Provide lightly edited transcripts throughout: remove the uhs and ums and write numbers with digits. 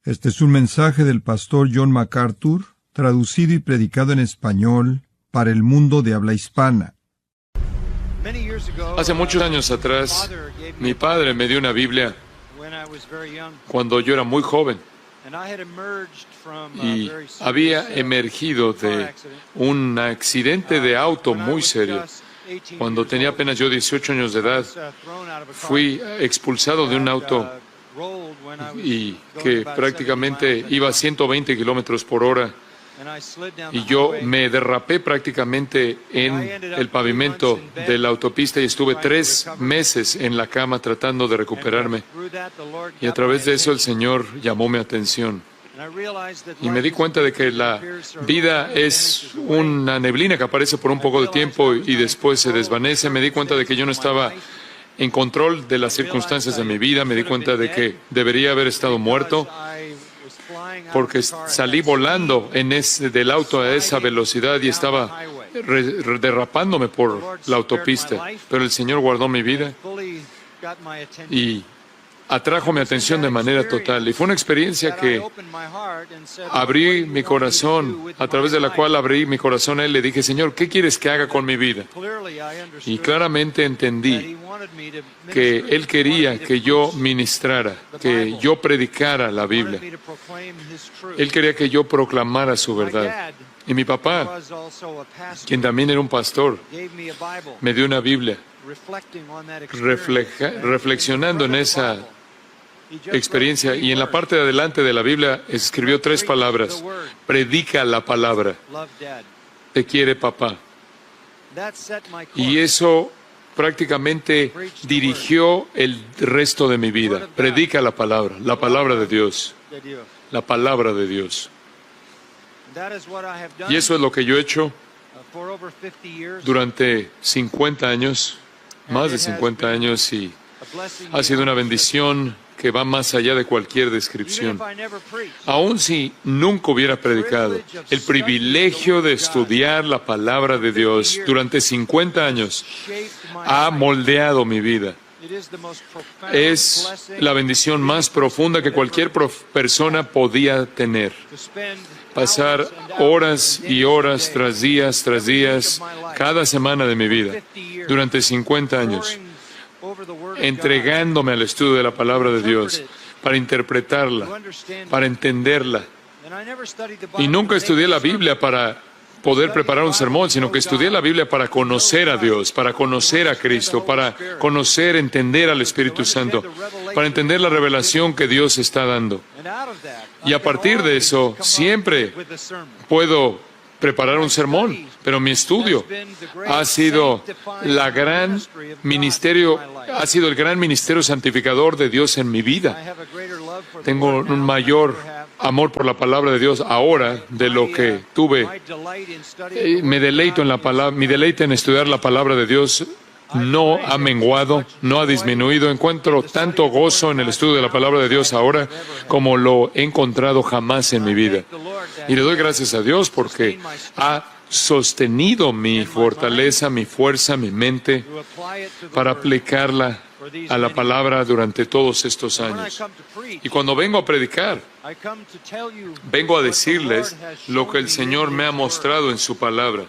Este es un mensaje del pastor John MacArthur, traducido y predicado en español para el mundo de habla hispana. Hace muchos años atrás, mi padre me dio una Biblia cuando yo era muy joven y había emergido de un accidente de auto muy serio. Cuando tenía apenas yo 18 años de edad, fui expulsado de un auto y que prácticamente iba a 120 kilómetros por hora. Y yo me derrapé prácticamente en el pavimento de la autopista y estuve 3 meses en la cama tratando de recuperarme. Y a través de eso el Señor llamó mi atención. Y me di cuenta de que la vida es una neblina que aparece por un poco de tiempo y después se desvanece. Me di cuenta de que yo no estaba en control de las circunstancias de mi vida. Me di cuenta de que debería haber estado muerto, porque salí volando del auto a esa velocidad y estaba derrapándome por la autopista. Pero el Señor guardó mi vida y atrajo mi atención de manera total. Y fue una experiencia que abrí mi corazón, a través de la cual abrí mi corazón a Él. Le dije: Señor, ¿qué quieres que haga con mi vida? Y claramente entendí que Él quería que yo ministrara, que yo predicara la Biblia. Él quería que yo proclamara su verdad. Y mi papá, quien también era un pastor, me dio una Biblia, reflexionando en esa experiencia, y en la parte de adelante de la Biblia escribió 3 palabras: predica la palabra. Te quiere papá. Y eso prácticamente dirigió el resto de mi vida. Predica la palabra de Dios. La palabra de Dios. Y eso es lo que yo he hecho durante 50 años, más de 50 años, y ha sido una bendición que va más allá de cualquier descripción. Aun si nunca hubiera predicado, el privilegio de estudiar la palabra de Dios durante 50 años ha moldeado mi vida. Es la bendición más profunda que cualquier persona podía tener. Pasar horas y horas tras días, cada semana de mi vida, durante 50 años, entregándome al estudio de la palabra de Dios, para interpretarla, para entenderla. Y nunca estudié la Biblia para poder preparar un sermón, sino que estudié la Biblia para conocer a Dios, para conocer a Cristo, para conocer, entender al Espíritu Santo, para entender la revelación que Dios está dando. Y a partir de eso, siempre puedo preparar un sermón, pero mi estudio ha sido el gran ministerio santificador de Dios en mi vida. Tengo un mayor amor por la palabra de Dios ahora de lo que tuve. Me deleito en la palabra, mi deleite en estudiar la palabra de Dios no ha menguado, no ha disminuido. Encuentro tanto gozo en el estudio de la palabra de Dios ahora como lo he encontrado jamás en mi vida. Y le doy gracias a Dios porque ha sostenido mi fortaleza, mi fuerza, mi mente para aplicarla a la palabra durante todos estos años. Y cuando vengo a predicar, vengo a decirles lo que el Señor me ha mostrado en su palabra.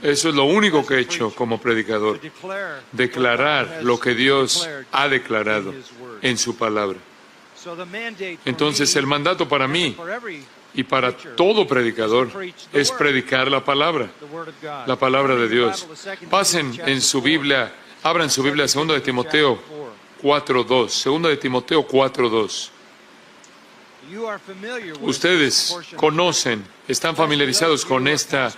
Eso es lo único que he hecho como predicador: declarar lo que Dios ha declarado en su palabra. Entonces el mandato para mí y para todo predicador es predicar la palabra de Dios. Pasen en su Biblia, abran su Biblia a 2 de Timoteo 4:2. 2 de Timoteo 4:2. Ustedes conocen, están familiarizados con esta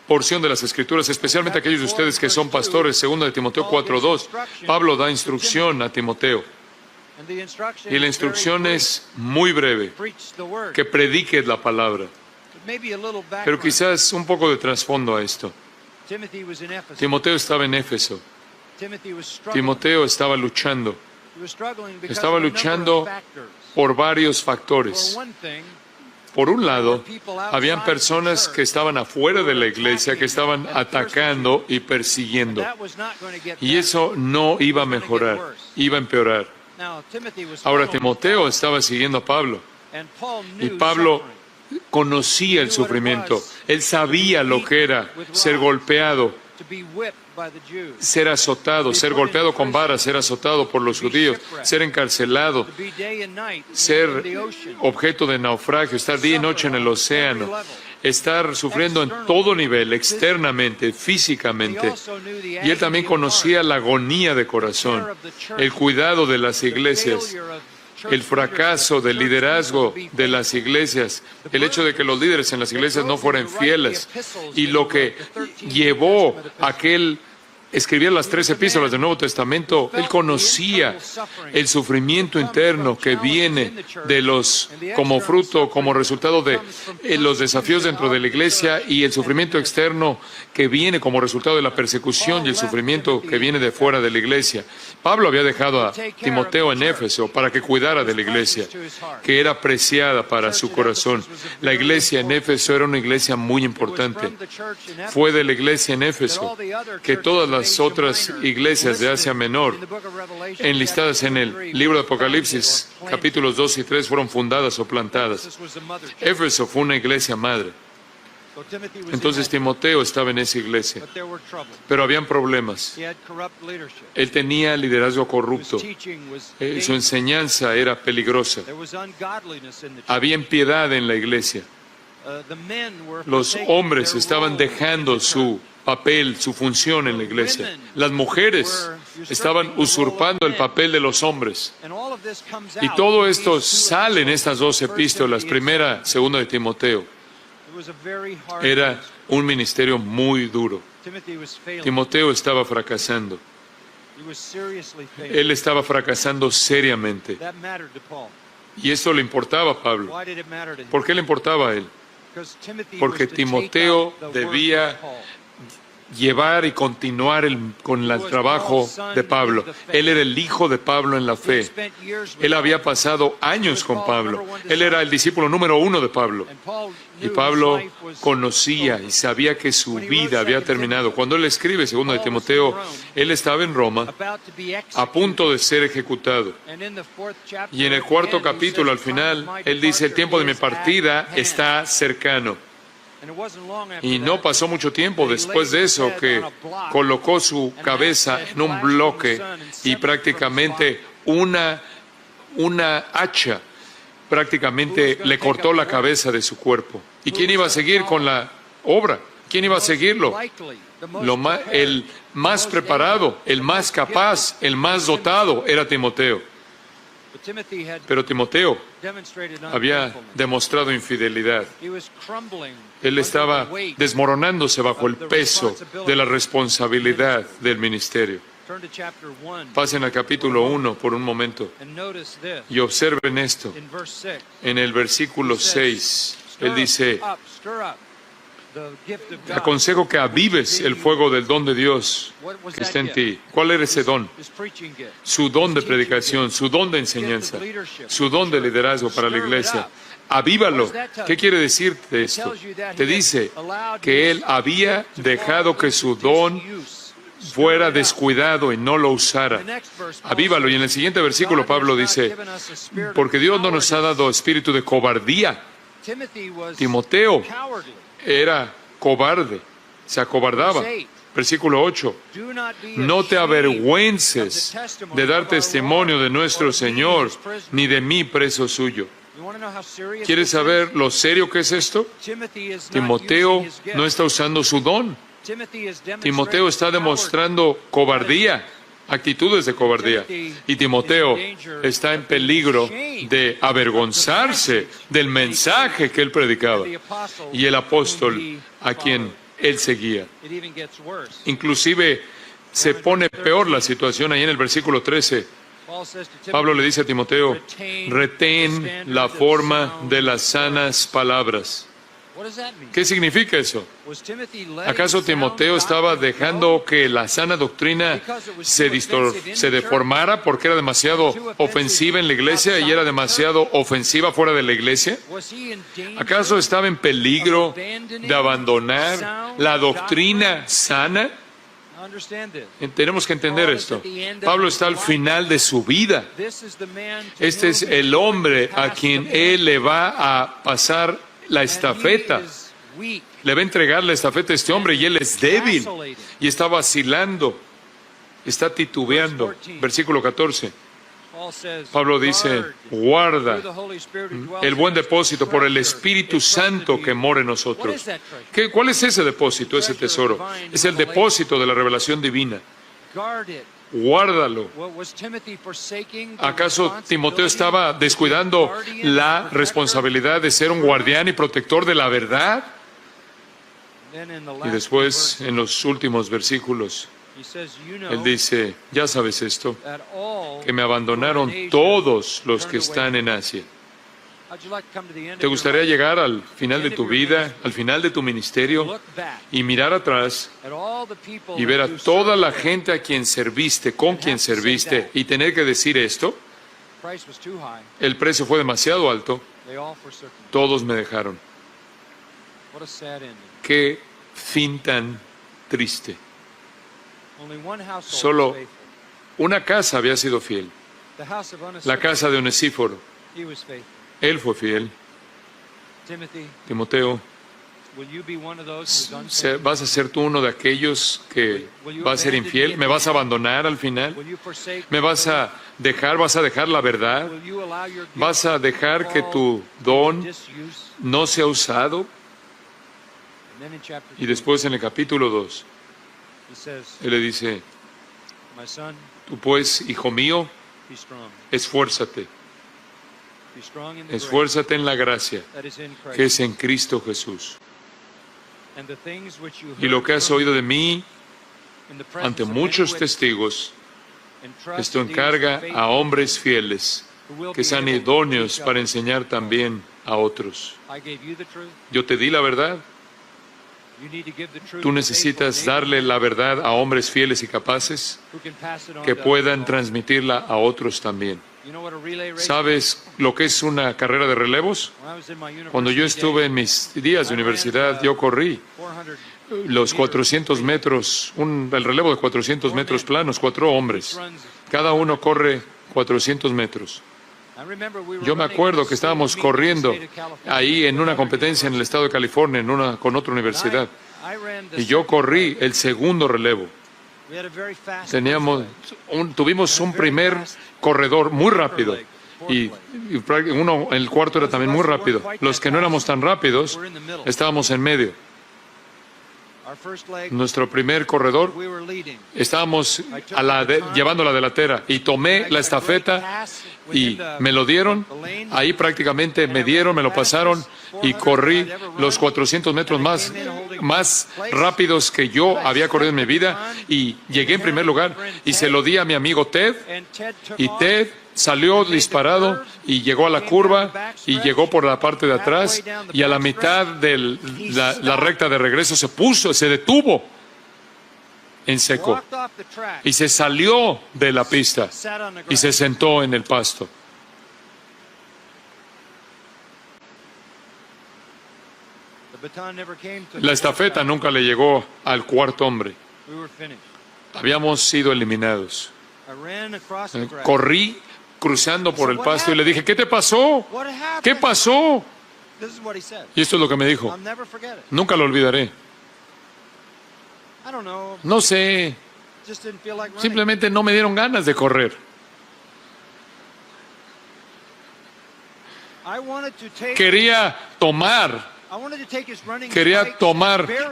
porción de las Escrituras, especialmente aquellos de ustedes que son pastores. 2 de Timoteo 4:2. Pablo da instrucción a Timoteo. Y la instrucción es muy breve: que prediques la palabra. Pero quizás un poco de trasfondo a esto. Timoteo estaba en Éfeso. Timoteo estaba luchando. Estaba luchando por varios factores. Por un lado, habían personas que estaban afuera de la iglesia, que estaban atacando y persiguiendo. Y eso no iba a mejorar, iba a empeorar. Ahora, Timoteo estaba siguiendo a Pablo. Y Pablo conocía el sufrimiento. Él sabía lo que era ser golpeado, ser azotado, ser golpeado con varas, ser azotado por los judíos, ser encarcelado, ser objeto de naufragio, estar día y noche en el océano, estar sufriendo en todo nivel, externamente, físicamente. Y él también conocía la agonía de corazón, el cuidado de las iglesias, el fracaso del liderazgo de las iglesias, el hecho de que los líderes en las iglesias no fueran fieles, y lo que llevó a aquel escribir las 3 epístolas del Nuevo Testamento. Él conocía el sufrimiento interno que viene de como fruto, como resultado de los desafíos dentro de la iglesia, y el sufrimiento externo que viene como resultado de la persecución y el sufrimiento que viene de fuera de la iglesia. Pablo había dejado a Timoteo en Éfeso para que cuidara de la iglesia, que era preciada para su corazón. La iglesia en Éfeso era una iglesia muy importante. Fue de la iglesia en Éfeso que todas las otras iglesias de Asia Menor, enlistadas en el libro de Apocalipsis, capítulos 2 y 3, fueron fundadas o plantadas. Éfeso fue una iglesia madre. Entonces Timoteo estaba en esa iglesia, pero habían problemas. Él tenía liderazgo corrupto. Su enseñanza era peligrosa. Había impiedad en la iglesia. Los hombres estaban dejando su papel, su función en la iglesia. Las mujeres estaban usurpando el papel de los hombres. Y todo esto sale en estas 2 epístolas, primera, segunda de Timoteo. Era un ministerio muy duro. Timoteo estaba fracasando. Él estaba fracasando seriamente. Y eso le importaba a Pablo. ¿Por qué le importaba a él? Porque Timoteo debía llevar y continuar con el trabajo de Pablo. Él era el hijo de Pablo en la fe. Él había pasado años con Pablo. Él era el discípulo número 1 de Pablo. Y Pablo conocía y sabía que su vida había terminado. Cuando él escribe 2 de Timoteo, él estaba en Roma, a punto de ser ejecutado. Y en el 4º capítulo, al final, él dice: el tiempo de mi partida está cercano. Y no pasó mucho tiempo después de eso que colocó su cabeza en un bloque y prácticamente una hacha prácticamente le cortó la cabeza de su cuerpo. ¿Y quién iba a seguir con la obra? ¿Quién iba a seguirlo? El más preparado, el más capaz, el más dotado era Timoteo. Pero Timoteo había demostrado infidelidad. Él estaba desmoronándose bajo el peso de la responsabilidad del ministerio. Pasen al capítulo 1 por un momento y observen esto. En el versículo 6, él dice: te aconsejo que avives el fuego del don de Dios que está en ti. ¿Cuál era ese don? Su don de predicación, su don de enseñanza, su don de liderazgo para la iglesia. Avívalo. ¿Qué quiere decirte esto? Te dice que él había dejado que su don fuera descuidado y no lo usara. Avívalo. Y en el siguiente versículo Pablo dice: porque Dios no nos ha dado espíritu de cobardía. Timoteo era cobarde, se acobardaba. Versículo 8: no te avergüences de dar testimonio de nuestro Señor, ni de mí preso suyo. ¿Quieres saber lo serio que es esto? Timoteo no está usando su don. Timoteo está demostrando cobardía, actitudes de cobardía. Y Timoteo está en peligro de avergonzarse del mensaje que él predicaba y el apóstol a quien él seguía. Inclusive se pone peor la situación ahí en el versículo 13. Pablo le dice a Timoteo: retén la forma de las sanas palabras. ¿Qué significa eso? ¿Acaso Timoteo estaba dejando que la sana doctrina se deformara porque era demasiado ofensiva en la iglesia y era demasiado ofensiva fuera de la iglesia? ¿Acaso estaba en peligro de abandonar la doctrina sana? Tenemos que entender esto. Pablo está al final de su vida. Este es el hombre a quien él le va a pasar la estafeta. Le va a entregar la estafeta a este hombre y él es débil y está vacilando, está titubeando. Versículo 14. Pablo dice, guarda el buen depósito por el Espíritu Santo que mora en nosotros. ¿Cuál es ese depósito, ese tesoro? Es el depósito de la revelación divina. Guárdalo. ¿Acaso Timoteo estaba descuidando la responsabilidad de ser un guardián y protector de la verdad? Y después, en los últimos versículos, él dice, ya sabes esto, que me abandonaron todos los que están en Asia. ¿Te gustaría llegar al final de tu vida, al final de tu ministerio, y mirar atrás y ver a toda la gente a quien serviste, con quien serviste, y tener que decir esto? El precio fue demasiado alto, todos me dejaron. Qué fin tan triste. Solo una casa había sido fiel, la casa de Onesíforo. Él fue fiel. Timoteo, ¿vas a ser tú uno de aquellos que va a ser infiel? ¿Me vas a abandonar al final? ¿Me vas a dejar la verdad? ¿Vas a dejar que tu don no sea usado? Y después en el capítulo 2, él le dice, tú pues, hijo mío, esfuérzate. Esfuérzate en la gracia que es en Cristo Jesús. Y lo que has oído de mí ante muchos testigos, esto encarga a hombres fieles que sean idóneos para enseñar también a otros. Yo te di la verdad. Tú necesitas darle la verdad a hombres fieles y capaces que puedan transmitirla a otros también. ¿Sabes lo que es una carrera de relevos? Cuando yo estuve en mis días de universidad, yo corrí los 400 metros, el relevo de 400 metros planos, 4 hombres. Cada uno corre 400 metros. Yo me acuerdo que estábamos corriendo ahí en una competencia en el estado de California, con otra universidad. Y yo corrí el segundo relevo. Tuvimos un primer corredor muy rápido y el cuarto era también muy rápido. Los que no éramos tan rápidos estábamos en medio. Nuestro primer corredor estábamos llevando la delantera y tomé la estafeta y me lo dieron. Ahí prácticamente me lo pasaron y corrí los 400 metros más rápidos que yo había corrido en mi vida y llegué en primer lugar y se lo di a mi amigo Ted y Ted salió disparado y llegó a la curva y llegó por la parte de atrás y a la mitad de la recta de regreso se detuvo en seco y se salió de la pista y se sentó en el pasto. La estafeta nunca le llegó al cuarto hombre. Habíamos sido eliminados. Corrí cruzando por el pasto y le dije, ¿qué te pasó? ¿Qué pasó? Y esto es lo que me dijo. Nunca lo olvidaré. No sé. Simplemente no me dieron ganas de correr. Quería tomar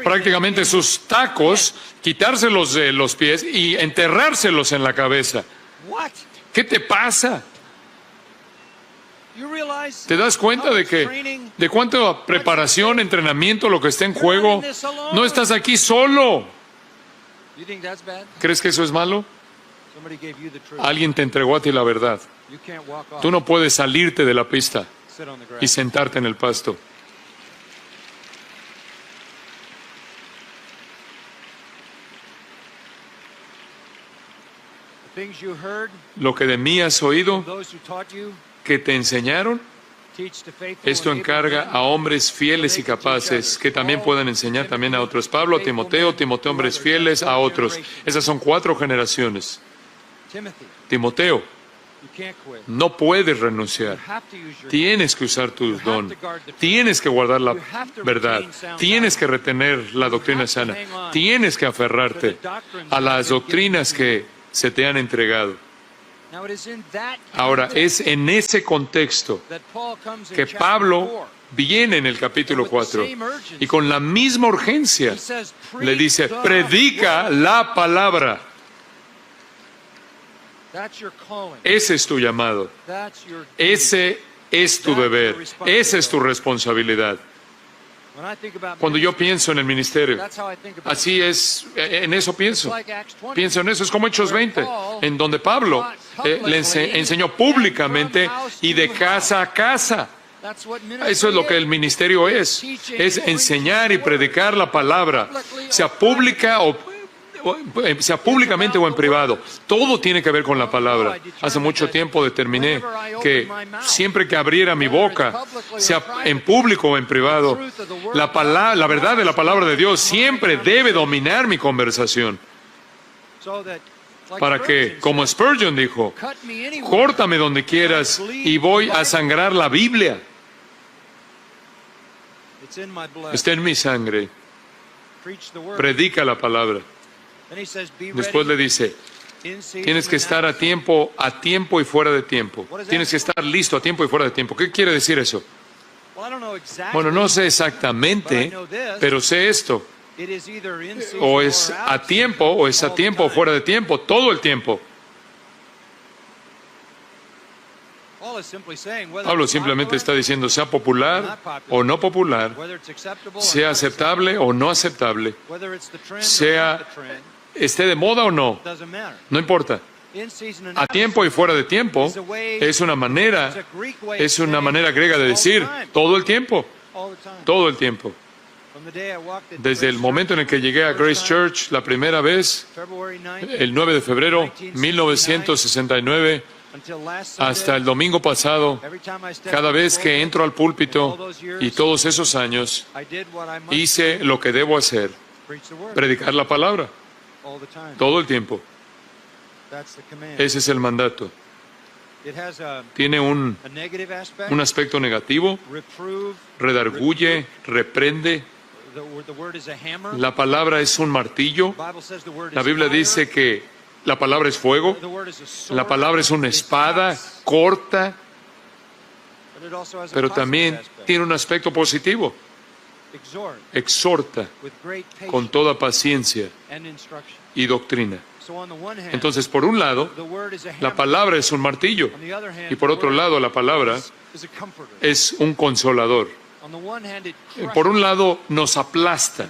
prácticamente sus tacos, quitárselos de los pies y enterrárselos en la cabeza. ¿Qué te pasa? ¿Te das cuenta de cuánta preparación, entrenamiento, lo que está en juego? No estás aquí solo. ¿Crees que eso es malo? Alguien te entregó a ti la verdad. Tú no puedes salirte de la pista y sentarte en el pasto. Lo que de mí has oído, que te enseñaron, Esto encarga a hombres fieles y capaces que también puedan enseñar también a otros. Pablo a Timoteo, Timoteo hombres fieles a otros. Esas son 4 generaciones. Timoteo, no puedes renunciar. Tienes que usar tu don. Tienes que guardar la verdad. Tienes que retener la doctrina sana. Tienes que aferrarte a las doctrinas que se te han entregado. Ahora, es en ese contexto que Pablo viene en el capítulo 4 y con la misma urgencia le dice, predica la palabra. Ese es tu llamado. Ese es tu deber. Esa es tu responsabilidad. Cuando yo pienso en el ministerio, así es, en eso pienso. Pienso en eso, es como Hechos 20, en donde Pablo le enseñó públicamente y de casa a casa. Eso es lo que el ministerio es enseñar y predicar la palabra, sea públicamente o en privado. Todo tiene que ver con la palabra. Hace mucho tiempo determiné que siempre que abriera mi boca, sea en público o en privado, la verdad de la palabra de Dios siempre debe dominar mi conversación. Para que, como Spurgeon dijo, córtame donde quieras y voy a sangrar la Biblia. Está en mi sangre. Predica la palabra. Después le dice, tienes que estar a tiempo y fuera de tiempo. Tienes que estar listo a tiempo y fuera de tiempo. ¿Qué quiere decir eso? Bueno, no sé exactamente, pero sé esto. O es a tiempo o fuera de tiempo, todo el tiempo. Pablo simplemente está diciendo, sea popular o no popular, sea aceptable o no aceptable, esté de moda o no, no importa. A tiempo y fuera de tiempo es una manera griega de decir todo el tiempo, todo el tiempo. Desde el momento en el que llegué a Grace Church la primera vez, el 9 de febrero de 1969, hasta el domingo pasado, cada vez que entro al púlpito y todos esos años, hice lo que debo hacer, predicar la palabra, todo el tiempo. Ese es el mandato. Tiene un aspecto negativo, redarguye, reprende. La palabra es un martillo. La Biblia dice que la palabra es fuego. La palabra es una espada corta, pero también tiene un aspecto positivo. Exhorta con toda paciencia y doctrina. Entonces, por un lado, la palabra es un martillo, y por otro lado, la palabra es un consolador. Por un lado, nos aplasta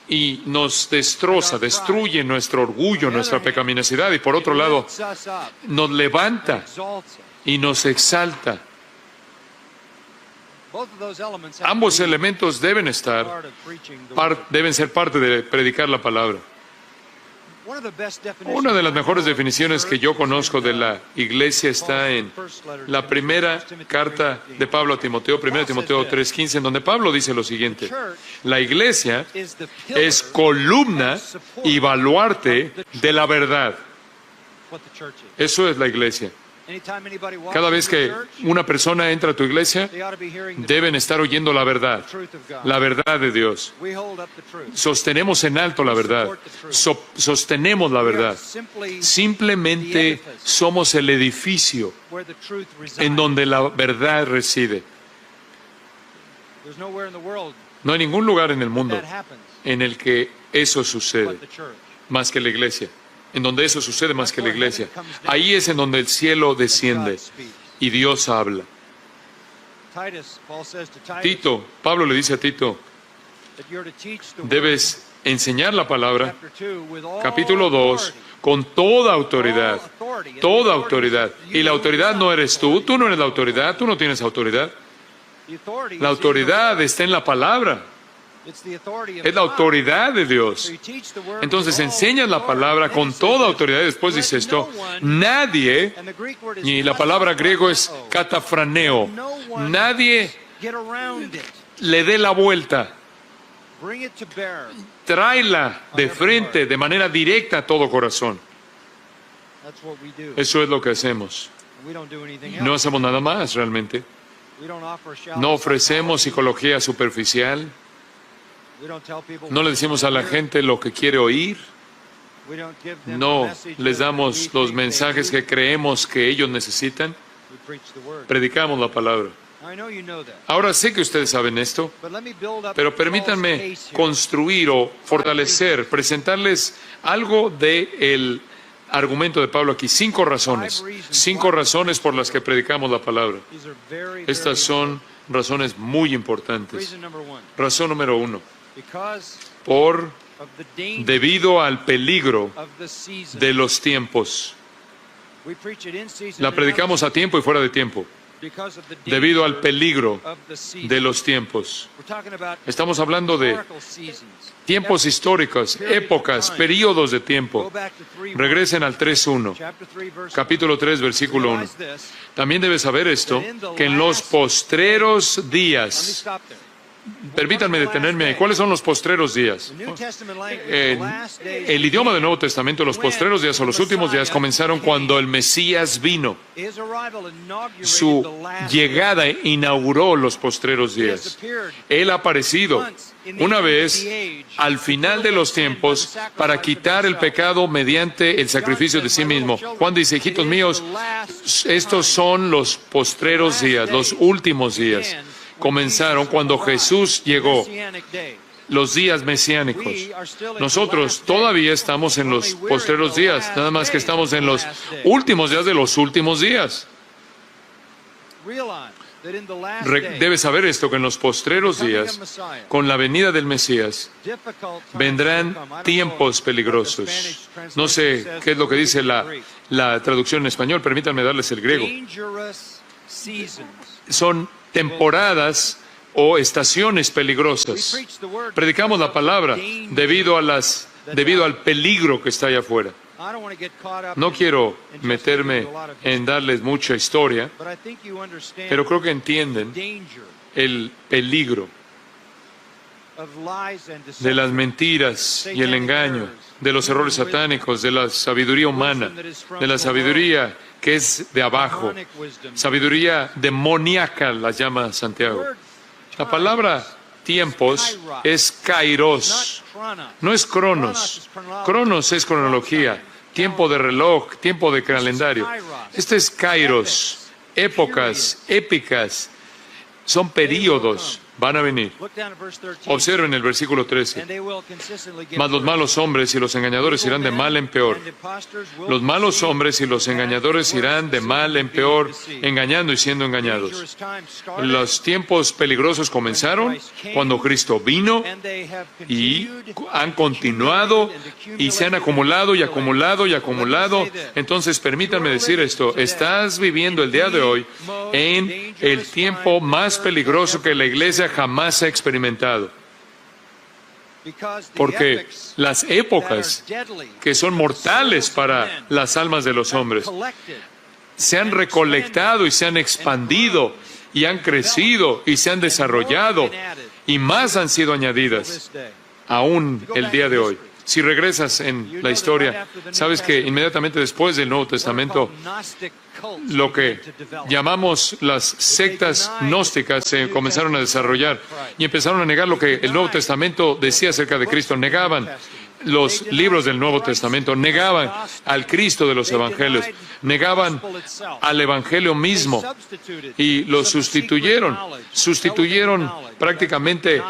y nos destroza, destruye nuestro orgullo, nuestra pecaminosidad, y por otro lado, nos levanta y nos exalta. Ambos elementos deben ser parte de predicar la palabra. Una de las mejores definiciones que yo conozco de la iglesia está en la primera carta de Pablo a Timoteo, 1 Timoteo 3:15, en donde Pablo dice lo siguiente: la iglesia es columna y baluarte de la verdad. Eso es la iglesia. Cada vez que una persona entra a tu iglesia, deben estar oyendo la verdad de Dios. Sostenemos en alto la verdad, sostenemos la verdad. Simplemente somos el edificio en donde la verdad reside. No hay ningún lugar en el mundo en el que eso sucede, más que la iglesia. En donde eso sucede más que la iglesia. Ahí es en donde el cielo desciende y Dios habla. Tito, Pablo le dice a Tito, debes enseñar la palabra, capítulo 2, con toda autoridad. Toda autoridad. Y la autoridad no eres tú no eres la autoridad, tú no tienes autoridad. La autoridad está en la palabra. Es la autoridad de Dios. Entonces enseñas la palabra con toda autoridad. Y después dice esto: nadie, y la palabra griego es katafraneo, nadie le dé la vuelta. Tráela de frente, de manera directa a todo corazón. Eso es lo que hacemos. No hacemos nada más realmente. No ofrecemos psicología superficial. No le decimos a la gente lo que quiere oír. No les damos los mensajes que creemos que ellos necesitan. Predicamos la palabra. Ahora sé que ustedes saben esto, pero permítanme construir o fortalecer, presentarles algo del argumento de Pablo aquí. 5 razones. 5 razones por las que predicamos la palabra. Estas son razones muy importantes. Razón número 1. Debido al peligro de los tiempos. La predicamos a tiempo y fuera de tiempo. Debido al peligro de los tiempos. Estamos hablando de tiempos históricos, épocas, periodos de tiempo. Regresen al 3.1, capítulo 3, versículo 1. También debes saber esto, que en los postreros días... Permítanme detenerme ahí. ¿Cuáles son los postreros días? En el idioma del Nuevo Testamento, los postreros días o los últimos días comenzaron cuando el Mesías vino. Su llegada inauguró los postreros días. Él ha aparecido una vez al final de los tiempos para quitar el pecado mediante el sacrificio de sí mismo. Juan dice: hijitos míos, estos son los postreros días, los últimos días. Comenzaron cuando Jesús llegó, los días mesiánicos. Nosotros todavía estamos en los postreros días, nada más que estamos en los últimos días de los últimos días. Debes saber esto, que en los postreros días, con la venida del Mesías, vendrán tiempos peligrosos. No sé qué es lo que dice la traducción en español, permítanme darles el griego. Son temporadas o estaciones peligrosas. Predicamos la palabra debido al peligro que está allá afuera. No quiero meterme en darles mucha historia, pero creo que entienden el peligro de las mentiras y el engaño, de los errores satánicos, de la sabiduría humana, de la sabiduría que es de abajo, sabiduría demoníaca, la llama Santiago. La palabra tiempos es kairos, no es cronos. Cronos es cronología, tiempo de reloj, tiempo de calendario. Este es kairos, épocas, épicas, son períodos. Van a venir. Observen el versículo 13. Mas los malos hombres y los engañadores irán de mal en peor. Los malos hombres y los engañadores irán de mal en peor, engañando y siendo engañados. Los tiempos peligrosos comenzaron cuando Cristo vino y han continuado y se han acumulado y acumulado y acumulado. Entonces, permítanme decir esto. Estás viviendo el día de hoy en el tiempo más peligroso que la iglesia jamás ha experimentado. Porque las épocas que son mortales para las almas de los hombres se han recolectado y se han expandido y han crecido y se han desarrollado y más han sido añadidas aún el día de hoy. Si regresas en la historia, sabes que inmediatamente después del Nuevo Testamento, lo que llamamos las sectas gnósticas se comenzaron a desarrollar y empezaron a negar lo que el Nuevo Testamento decía acerca de Cristo. Negaban los libros del Nuevo Testamento, negaban al Cristo de los Evangelios, negaban al Evangelio mismo y lo sustituyeron prácticamente,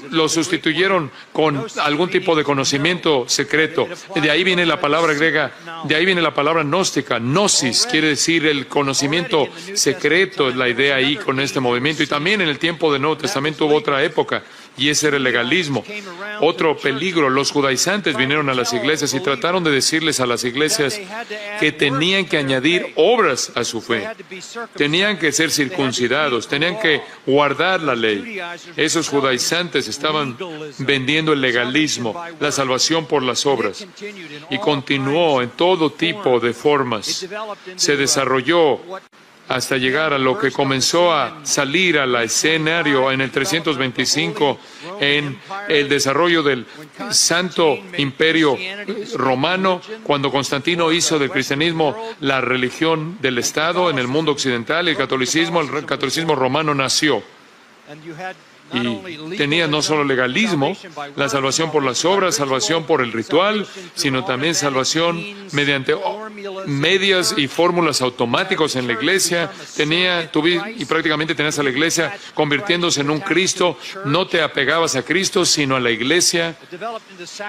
lo sustituyeron con algún tipo de conocimiento secreto. De ahí viene la palabra griega, de ahí viene la palabra gnóstica. Gnosis quiere decir el conocimiento secreto, es la idea ahí con este movimiento. Y también en el tiempo del Nuevo Testamento hubo otra época Y ese era el legalismo. Otro peligro, los judaizantes vinieron a las iglesias y trataron de decirles a las iglesias que tenían que añadir obras a su fe. Tenían que ser circuncidados, tenían que guardar la ley. Esos judaizantes estaban vendiendo el legalismo, la salvación por las obras. Y continuó en todo tipo de formas. Se desarrolló hasta llegar a lo que comenzó a salir al escenario en el 325 en el desarrollo del Santo Imperio Romano, cuando Constantino hizo del cristianismo la religión del Estado en el mundo occidental. El catolicismo romano nació. Y tenía no solo legalismo, la salvación por las obras, salvación por el ritual, sino también salvación mediante medias y fórmulas automáticos en la iglesia. Y prácticamente tenías a la iglesia convirtiéndose en un Cristo. No te apegabas a Cristo, sino a la iglesia.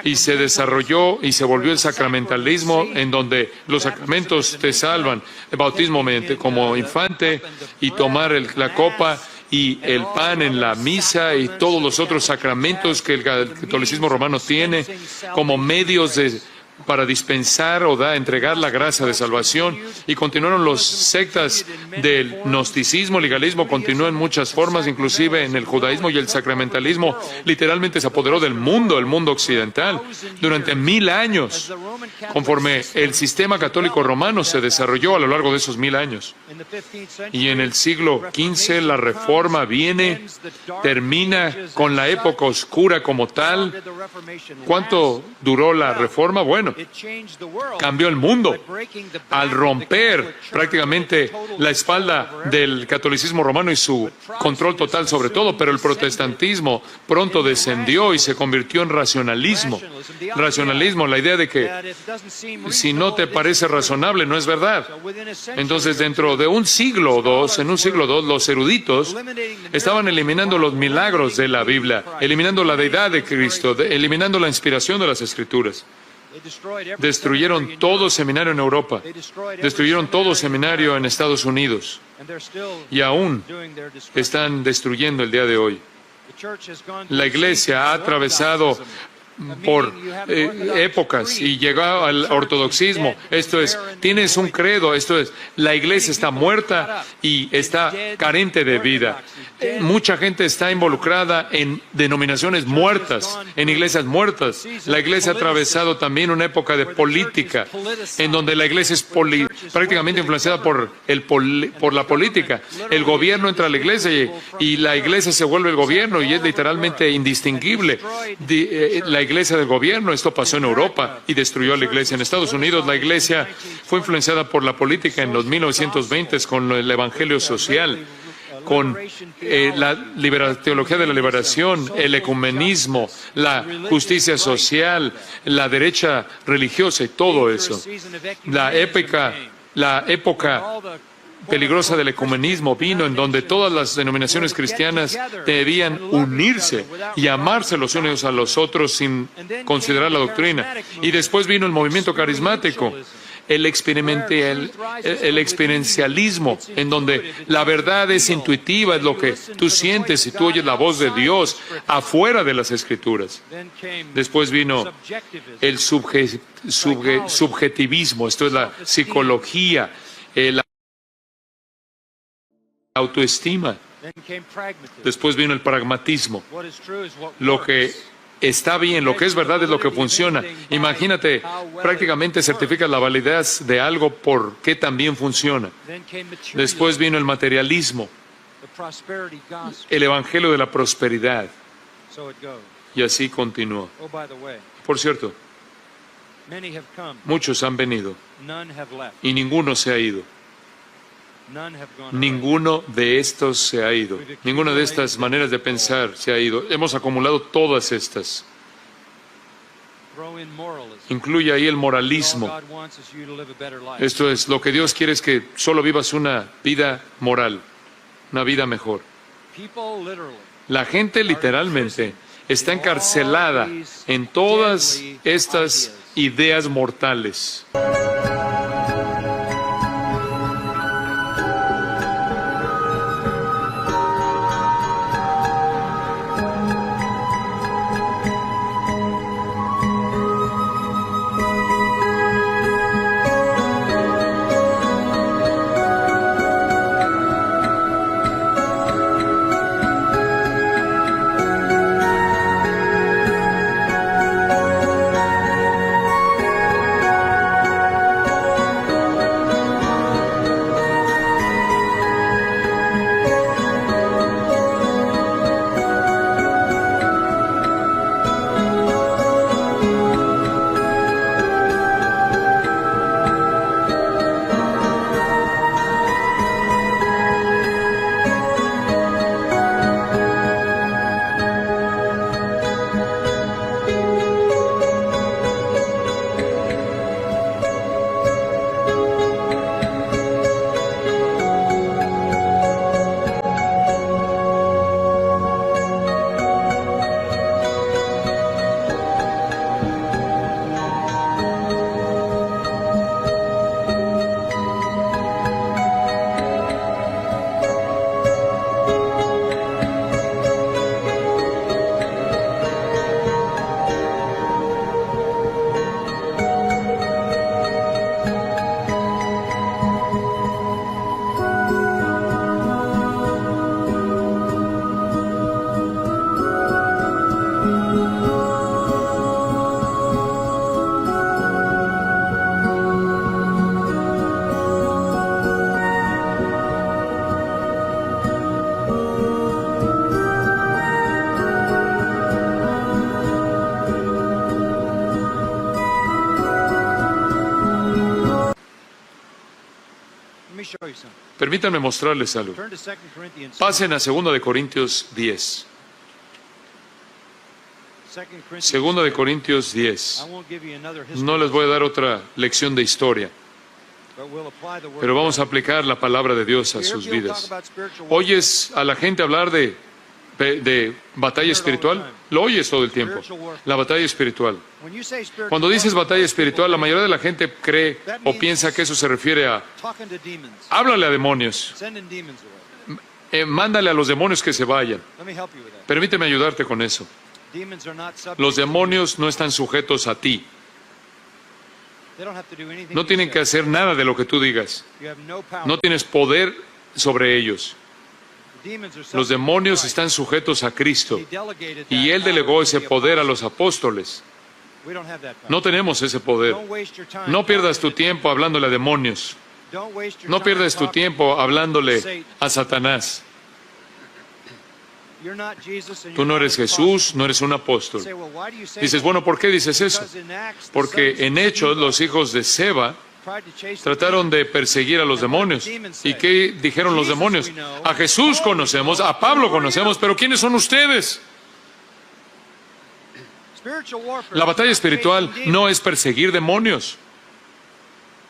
Y se desarrolló y se volvió el sacramentalismo, en donde los sacramentos te salvan. El bautismo como infante y tomar la copa y el pan en la misa y todos los otros sacramentos que el catolicismo romano tiene como medios para dispensar o entregar la gracia de salvación. Y continuaron los sectas del gnosticismo, legalismo, continuó en muchas formas, inclusive en el judaísmo, y el sacramentalismo literalmente se apoderó del mundo, el mundo occidental, durante 1000 años, conforme el sistema católico romano se desarrolló a lo largo de esos 1000 años. Y en el siglo XV la Reforma viene, termina con la época oscura como tal. ¿Cuánto duró la Reforma? Bueno, cambió el mundo al romper prácticamente la espalda del catolicismo romano y su control total sobre todo, pero el protestantismo pronto descendió y se convirtió en racionalismo. Racionalismo, la idea de que si no te parece razonable, no es verdad. Entonces, dentro de un siglo o dos, los eruditos estaban eliminando los milagros de la Biblia, eliminando la deidad de Cristo, eliminando la inspiración de las Escrituras. Destruyeron todo seminario en Europa, destruyeron todo seminario en Estados Unidos, y aún están destruyendo el día de hoy. La Iglesia ha atravesado por épocas y llegó al ortodoxismo. Esto es, tienes un credo, esto es, la iglesia está muerta y está carente de vida. Mucha gente está involucrada en denominaciones muertas, en iglesias muertas. La iglesia ha atravesado también una época de política, en donde la iglesia es prácticamente influenciada por la política. El gobierno entra a la iglesia y la iglesia se vuelve el gobierno y es literalmente indistinguible. La iglesia del gobierno, esto pasó en Europa y destruyó a la iglesia. En Estados Unidos la iglesia fue influenciada por la política en los 1920s con el evangelio social, con la teología de la liberación, el ecumenismo, la justicia social, la derecha religiosa y todo eso. La época peligrosa del ecumenismo vino en donde todas las denominaciones cristianas debían unirse y amarse los unos a los otros sin considerar la doctrina. Y después vino el movimiento carismático, el experiencialismo, en donde la verdad es intuitiva, es lo que tú sientes y tú oyes la voz de Dios afuera de las Escrituras. Después vino el subjetivismo, esto es la psicología, la autoestima. Después vino el pragmatismo. Lo que está bien, lo que es verdad es lo que funciona. Imagínate, prácticamente certificas la validez de algo por qué también funciona. Después vino el materialismo, el evangelio de la prosperidad. Y así continuó. Por cierto, muchos han venido y ninguno se ha ido. Ninguno de estos se ha ido. Ninguna de estas maneras de pensar se ha ido. Hemos acumulado todas estas. Incluye ahí el moralismo. Esto es, lo que Dios quiere es que solo vivas una vida moral, una vida mejor. La gente literalmente está encarcelada en todas estas ideas mortales. Permítanme mostrarles algo. Turn to 2 Corinthians. Pasen a 2 de Corintios 10. 2 Corinthians. 2 de Corintios 10. I won't give you another history, No les voy a dar otra lección de historia, but we'll apply the word pero of vamos a God. aplicar la palabra de Dios a You hear sus people talk vidas. about spiritual warfare. ¿Oyes a la gente hablar de batalla espiritual? Lo oyes todo el tiempo. La batalla espiritual. When you say spiritual Cuando dices warfare, batalla espiritual, la mayoría de la gente cree o piensa que eso se refiere a talking to demons, háblale a demonios, sending demons away. mándale a los demonios que se vayan. Let me help you with that. Permíteme ayudarte con eso. Demons are not subject Los to demonios no están sujetos a ti. you. They don't have to do anything No you tienen say. que hacer nada de lo que tú digas. You have no power. No tienes poder sobre ellos. The demons are subject Los to demonios Christ. están sujetos a Cristo. He delegated Y that Él power delegó to ese the poder a apostles. los apóstoles. We don't have that power. No tenemos ese poder. Don't waste your time No pierdas tu talking to tiempo hablándole a demonios. demons. Don't waste your No time pierdas tu talking tiempo to hablándole Satan. a Satanás. You're not Jesus and Tú you're no not eres an apostle. Jesús, no eres un apóstol. Say, well, why do you say Dices, that? bueno, ¿por qué dices eso? Because in Acts, the Porque sons en of Hechos Sceva los hijos de Seba tried to chase the trataron de perseguir a los demonios. ¿Y qué dijeron los demonios? A Jesús conocemos, a Pablo conocemos, pero ¿quiénes son ustedes? Spiritual warfare La is batalla not espiritual chasing no demons. es perseguir demonios.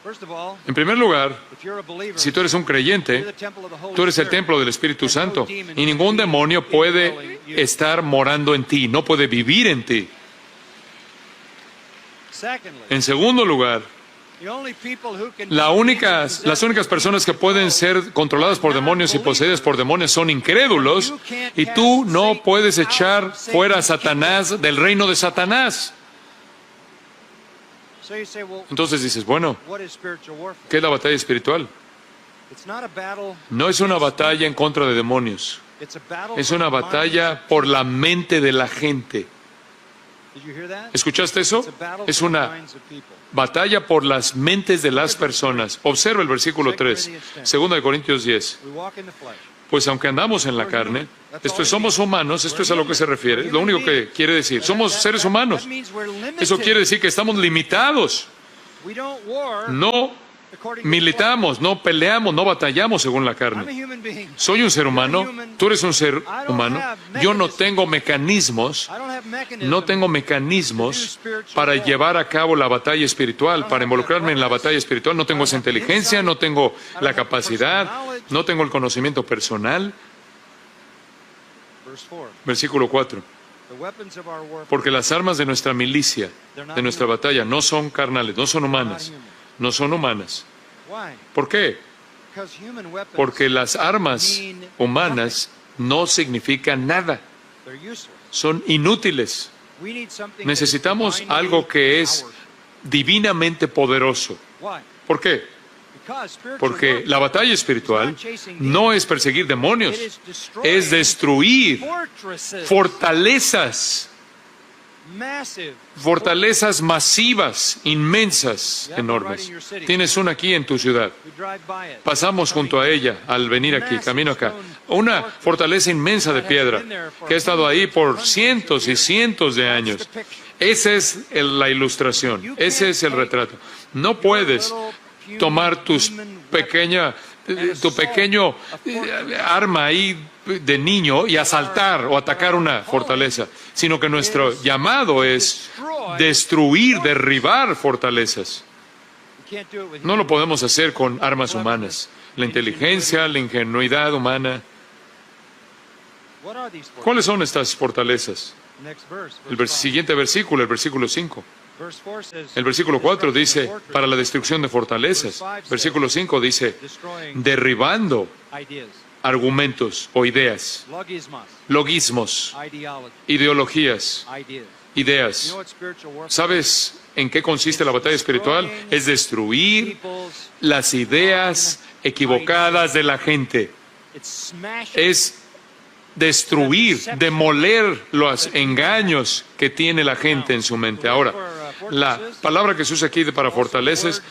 First of all, En primer lugar, if you're a believer, si tú eres un you're creyente, the temple of the Holy tú eres el Spirit. templo del Espíritu And no Santo demon y ningún can be demonio puede indwelling you. estar morando en ti, no puede vivir en ti. Secondly, En segundo lugar, the only people who can las únicas personas que pueden ser controladas por demonios y poseídas por demonios son incrédulos, y tú no puedes echar fuera a Satanás del reino de Satanás. So you say, well, Entonces dices, bueno, what is spiritual warfare? ¿qué es la batalla espiritual? It's not a battle. No es una batalla en contra de demonios, It's a battle es for una the batalla minds. por la mente de la gente. Did you hear that? ¿Escuchaste eso? It's a battle Es for the una minds of people. batalla por las mentes de las personas. Observa el versículo 3, 2 de Corintios 10. We walk in the flesh. Pues aunque andamos en la carne, esto es, somos humanos, esto es a lo que se refiere, lo único que quiere decir, somos seres humanos. That means we're limited. Eso quiere decir que estamos limitados, We don't war no according to militamos, no peleamos, no batallamos según la the flesh. I'm a carne. human being. Soy un ser humano, tú eres un ser humano, yo no tengo mecanismos, I don't have mechanism. no tengo mecanismos para llevar a cabo la batalla espiritual, para involucrarme en la batalla espiritual, no tengo esa inteligencia, no tengo la capacidad, no tengo el conocimiento personal. Verse 4. Versículo 4. The weapons of our warfare Porque las armas de nuestra milicia, de nuestra batalla, no son carnales, no son humanas, no son humanas. Why? ¿Por qué? Because human weapons Porque las armas humanas no significan nada, they're useless. son inútiles. We need something that is Necesitamos divinely algo que es powerful. divinamente poderoso. Why? ¿Por qué? Because spiritual Porque warfare la batalla is espiritual not chasing no demons. es perseguir demonios, It is destroying es destruir fortresses, fortalezas, massive. fortalezas masivas, inmensas, enormes. Tienes una aquí en tu ciudad. We drive by it. Pasamos junto a ella al venir aquí, camino acá. Una fortaleza inmensa de piedra que ha estado ahí por cientos y cientos de años. Esa es la ilustración, ese es el retrato. No puedes tomar tu pequeño arma ahí de niño y asaltar o atacar una fortaleza, sino que nuestro llamado es destruir, derribar fortalezas. We can't do it with No lo podemos hacer con armas humanas. La inteligencia, la ingenuidad humana. What are these fortresses? ¿Cuáles son estas fortalezas? Next verse. El verse 5. siguiente versículo, el versículo 5. Verse 4 says, El versículo 4 dice, destruction of para la destrucción de fortalezas. Versículo 5 dice, destroying derribando ideas, argumentos o ideas, logismos, logismos, ideology, ideologías, ideas. You ideas. know what spiritual warfare ¿Sabes en qué consiste la batalla espiritual? Es destruir people's, las ideas equivocadas de la gente. it's smashing Es destruir, demoler los engaños que tiene la gente en su mente. Ahora, la palabra que se usa aquí para fortalezas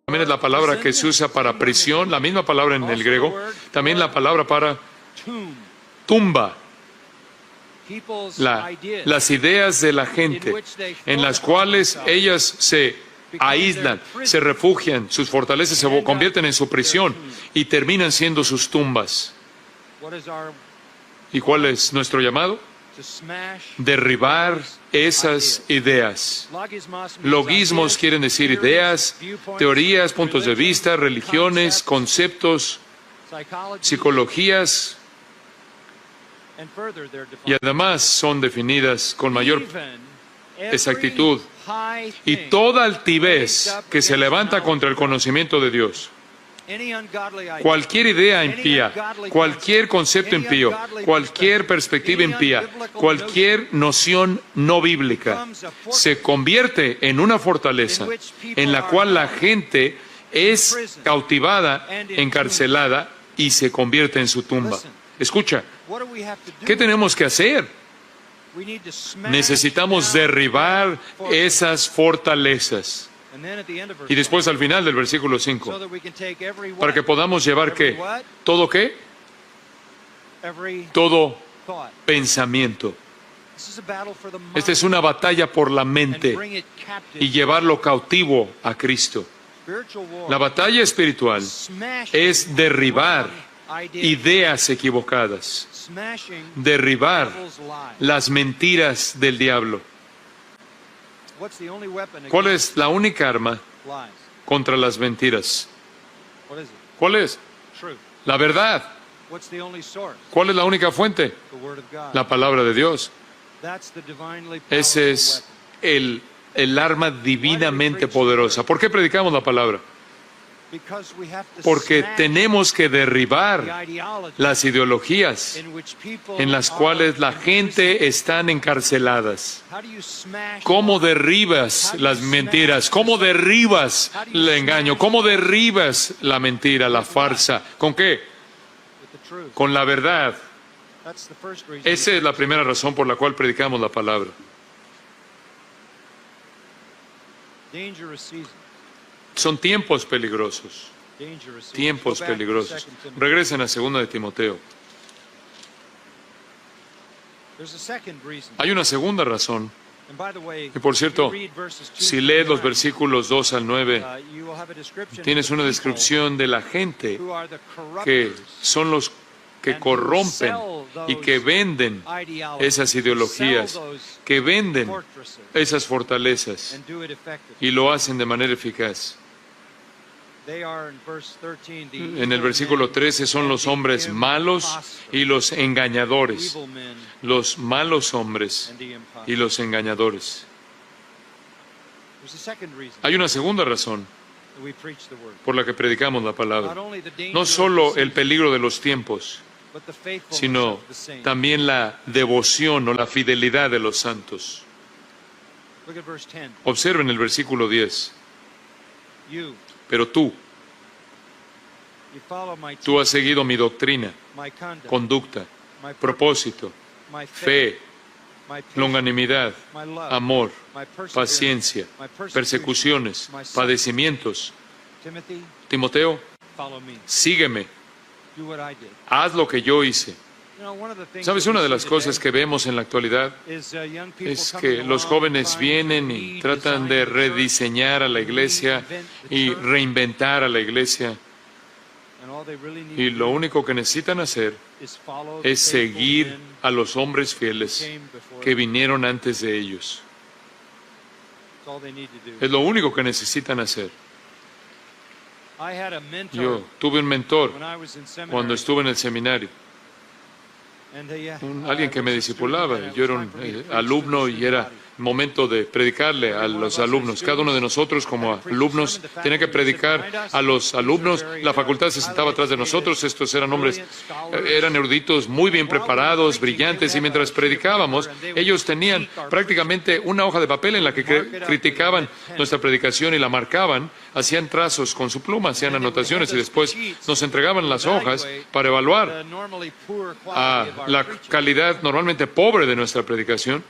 también es la palabra que se usa para prisión, la misma palabra en el griego, también la palabra para tomb, tumba, people's la- ideas. las ideas de la gente, en las cuales ellas se aíslan, se refugian, sus fortalezas se convierten en su prisión y terminan siendo sus tumbas. ¿Y cuál es nuestro llamado? Derribar esas ideas. Logismos quieren decir ideas, teorías, puntos de vista, religiones, conceptos, psicologías, y además son definidas con mayor exactitud. Y toda altivez que se levanta contra el conocimiento de Dios, cualquier idea impía, cualquier concepto impío, cualquier perspectiva impía, cualquier noción no bíblica, se convierte en una fortaleza en la cual la gente es cautivada, encarcelada y se convierte en su tumba. Escucha, ¿qué tenemos que hacer? Necesitamos derribar esas fortalezas. Y después al final del versículo 5, para que podamos llevar ¿qué? ¿Todo qué? Todo pensamiento. Esta es una batalla por la mente y llevarlo cautivo a Cristo. La batalla espiritual es derribar ideas equivocadas, derribar las mentiras del diablo. ¿Cuál es la única arma contra las mentiras? ¿Cuál es? La verdad. ¿Cuál es la única fuente? La palabra de Dios. Ese es el arma divinamente poderosa. ¿Por qué predicamos la palabra? Porque tenemos que derribar las ideologías en las cuales la gente está encarceladas. ¿Cómo derribas las mentiras? ¿Cómo derribas el engaño? ¿Cómo derribas la mentira, la farsa? ¿Con qué? Con la verdad. Esa es la primera razón por la cual predicamos la palabra. Son tiempos peligrosos. Tiempos peligrosos. Regresen a 2 de Timoteo. Hay una segunda razón. Y por cierto, si lees los versículos 2 al 9, tienes una descripción de la gente que son los que corrompen y que venden esas ideologías, que venden esas fortalezas y lo hacen de manera eficaz. En el versículo 13 son los hombres malos y los engañadores, los malos hombres y los engañadores. Hay una segunda razón por la que predicamos la palabra. No solo el peligro de los tiempos, sino también la devoción o la fidelidad de los santos. Observen el versículo 10. Pero tú has seguido mi doctrina, conducta, propósito, fe, longanimidad, amor, paciencia, persecuciones, padecimientos. Timoteo, sígueme, haz lo que yo hice. ¿Sabes? Una de las cosas que vemos en la actualidad es que los jóvenes vienen y tratan de rediseñar a la iglesia y reinventar a la iglesia. Y lo único que necesitan hacer es seguir a los hombres fieles que vinieron antes de ellos. Es lo único que necesitan hacer. Yo tuve un mentor cuando estuve en el seminario. Alguien que me discipulaba. Yo era un alumno y era momento de predicarle a los alumnos. Cada uno de nosotros como alumnos tenía que predicar a los alumnos. La facultad se sentaba atrás de nosotros. Estos eran hombres, eran eruditos muy bien preparados, brillantes, y mientras predicábamos, ellos tenían prácticamente una hoja de papel en la que criticaban nuestra predicación y la marcaban, hacían trazos con su pluma, hacían anotaciones y después nos entregaban las hojas para evaluar a la calidad normalmente pobre de nuestra predicación.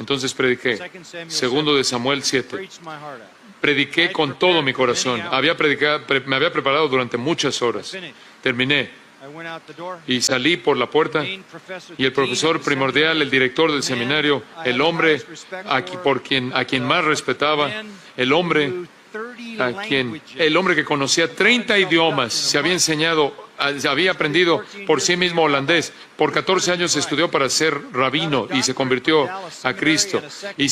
Entonces prediqué. 2 de Samuel 7. Prediqué con todo mi corazón. Me había preparado durante muchas horas. Terminé. I went out the door. y salí por la puerta. Main professor, Y el profesor primordial, el director del seminario, el hombre a quien más respetaba, el hombre que conocía 30 idiomas, se había aprendido por sí mismo holandés. Por 14 años estudió para ser rabino y se convirtió a Cristo. Y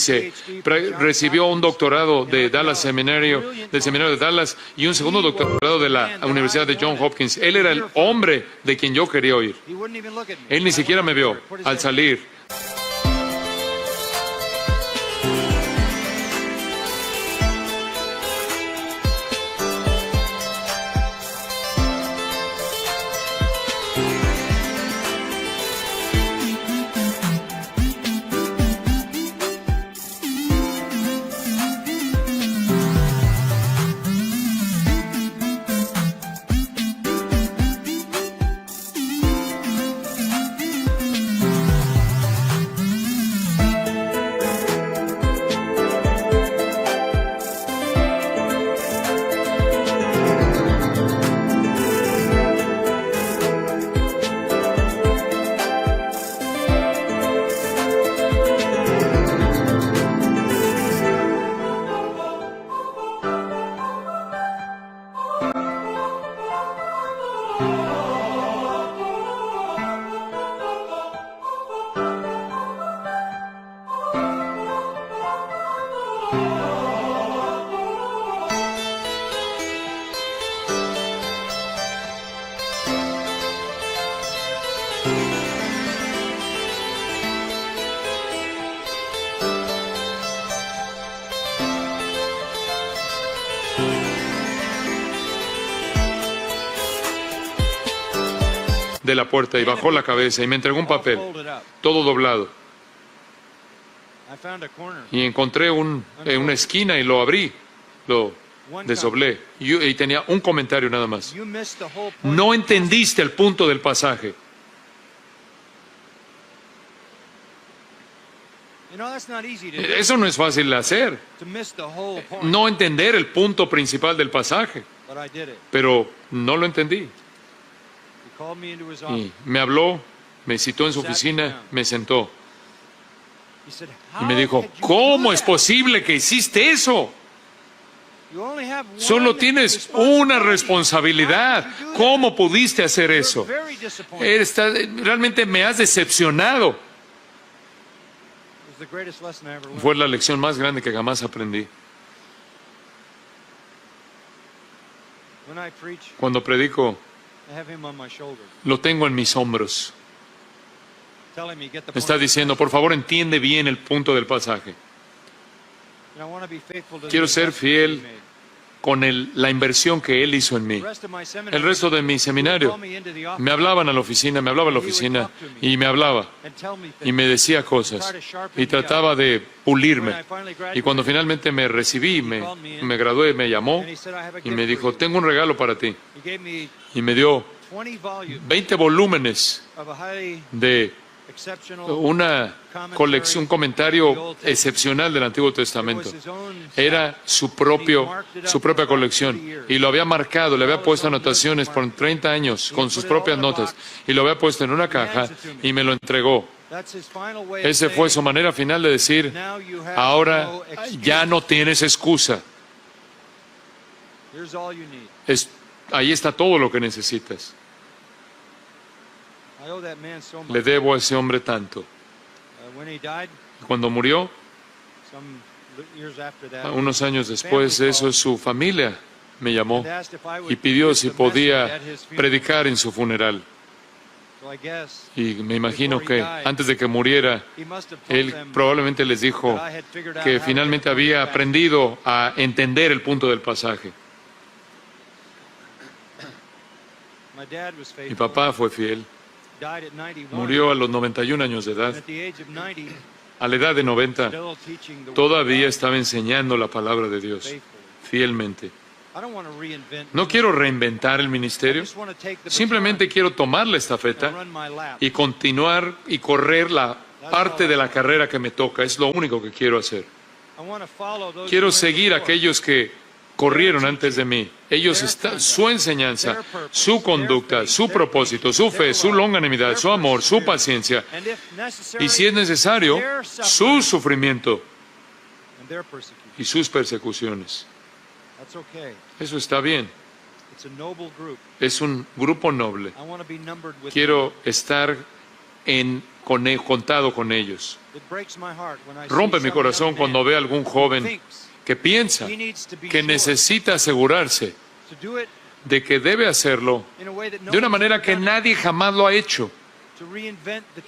recibió un doctorado de del seminario de Dallas, y un segundo doctorado de la Universidad de Johns Hopkins. Él era el hombre de quien yo quería oír. He wouldn't even look at me. Él ni siquiera me vio al salir. De la puerta y bajó la cabeza y me entregó un papel, Folded up. todo doblado. I found a corner. Y encontré una esquina y lo abrí, lo desdoblé. Y tenía un comentario nada más. You missed the whole point. No entendiste el punto del pasaje. You know, that's not easy to do. Eso no es fácil de hacer. To miss the whole point. No entender el punto principal del pasaje. But I did it. Pero no lo entendí. He called me into his Y office. me habló, me citó en su oficina, me sentó He said, y me "How dijo, could you ¿cómo do es that? posible que hiciste eso? You only have Solo one tienes una responsibility. responsabilidad. How did you do ¿Cómo that? pudiste hacer You're eso? very disappointed. Realmente me has decepcionado. It was the greatest lesson I ever learned. Fue la lección más grande que jamás aprendí. When I preach, Cuando predico, I have him on my shoulder, lo tengo en mis hombros. telling me, "Get the Me está point." diciendo, por favor, entiende bien el punto del pasaje. And I want to be faithful to the Quiero ser investment fiel he made. con la inversión que él hizo en mí. The rest of my seminary, El resto de mi seminario call me into the office me hablaban a la oficina, me hablaba a la oficina y me hablaba and tell me y things. me decía cosas y trataba de pulirme. Y cuando finalmente me recibí, me gradué, me llamó And he said, "I have a y gift me for dijo, you." tengo un regalo para ti. He gave me Y me dio 20 volumes 20 volúmenes of a highly de exceptional. una colección, un comentario excepcional del Antiguo It was Testamento. his own Era su propia colección y lo había marcado, le había puesto anotaciones por 30 años con sus propias notas y lo había puesto en una caja y me lo entregó. That's his final way of Esa fue su saying, manera final de decir, "Now you have ahora no excuse. ya no tienes excusa. Here's all you need." Ahí está todo lo que necesitas. I owe that man so much. Le debo a ese hombre tanto. When he died, Cuando murió, some years after that, unos años después de eso, su familia me llamó and asked if I would y pidió give si the message podía at his funeral. predicar en su funeral. So I guess Y me imagino que antes de que muriera, he must have told él them probablemente les dijo that I had figured out que how to finalmente get the había point back. aprendido a entender el punto del pasaje. My dad was Mi faithful. papá fue fiel, Died at 91. murió a los 91 años de And edad. at the age of 90, A la edad de 90, still teaching the word todavía of estaba enseñando la palabra de Dios God faithfully. fielmente. I don't want to reinvent. No quiero reinventar el I ministerio, just want to take the simplemente quiero tomar la baton and estafeta run my lap. y continuar y correr la parte de la carrera que me toca. Es lo único que quiero hacer. I want to follow those Quiero who went seguir a before. aquellos que corrieron antes de mí. Su enseñanza, su conducta, su propósito, su fe, su longanimidad, su amor, su paciencia, y si es necesario, su sufrimiento y sus persecuciones. Eso está bien. Es un grupo noble. Quiero estar contado con ellos. Rompe mi corazón cuando veo a algún joven que piensa que necesita asegurarse de que debe hacerlo de una manera que nadie jamás lo ha hecho.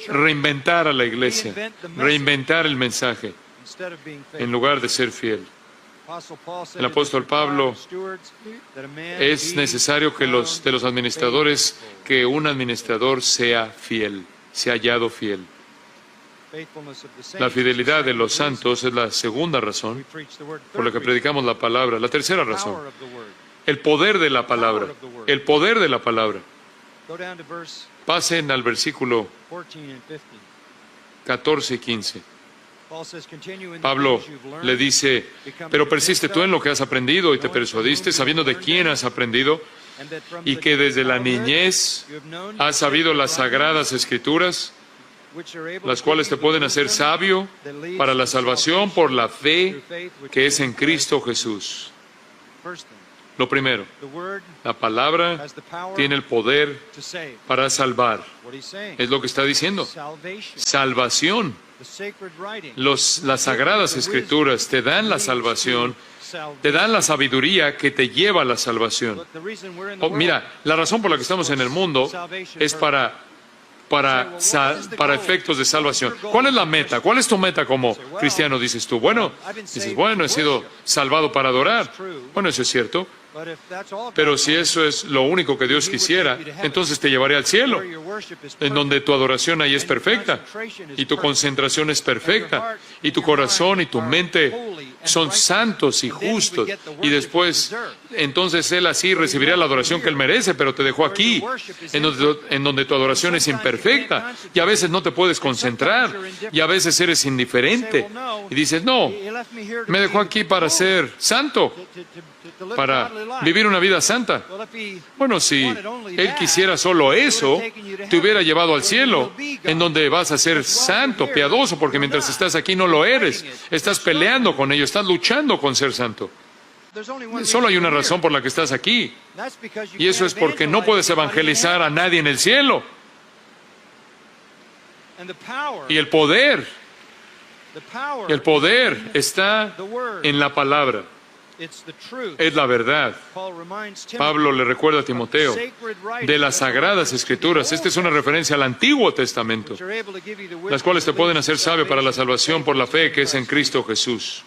Reinventar a la iglesia, reinventar el mensaje, en lugar de ser fiel. El apóstol Pablo, es necesario que de los administradores, que un administrador sea fiel, sea hallado fiel. La fidelidad de los santos es la segunda razón por la que predicamos la palabra. La tercera razón, el poder de la palabra. El poder de la palabra. Pasen al versículo 14 y 15. Pablo le dice, pero persiste tú en lo que has aprendido y te persuadiste, sabiendo de quién has aprendido, y que desde la niñez has sabido las sagradas escrituras, las cuales te pueden hacer sabio para la salvación por la fe que es en Cristo Jesús. Lo primero, la palabra tiene el poder para salvar. Es lo que está diciendo. Salvación. Las sagradas escrituras te dan la salvación, te dan la sabiduría que te lleva a la salvación. Mira, la razón por la que estamos en el mundo es para efectos de salvación. ¿Cuál es la meta? ¿Cuál es tu meta como cristiano? Dices tú, bueno, he sido salvado para adorar. Bueno, eso es cierto. Pero si eso es lo único que Dios quisiera, entonces te llevaré al cielo, en donde tu adoración ahí es perfecta, y tu concentración es perfecta, y tu corazón y tu mente son santos y justos, y después, entonces Él así recibirá la adoración que Él merece, pero te dejó aquí, en donde tu adoración es imperfecta, y a veces no te puedes concentrar, y a veces eres indiferente, y dices, no, me dejó aquí para ser santo, para vivir una vida santa. Bueno, si Él quisiera solo eso, te hubiera llevado al cielo, en donde vas a ser santo, piadoso, porque mientras estás aquí no lo eres. Estás peleando con ello, estás luchando con ser santo. Solo hay una razón por la que estás aquí, y eso es porque no puedes evangelizar a nadie en el cielo. Y el poder está en la palabra. Es la verdad. Pablo le recuerda a Timoteo de las sagradas escrituras. Esta es una referencia al Antiguo Testamento, las cuales te pueden hacer sabio para la salvación por la fe que es en Cristo Jesús.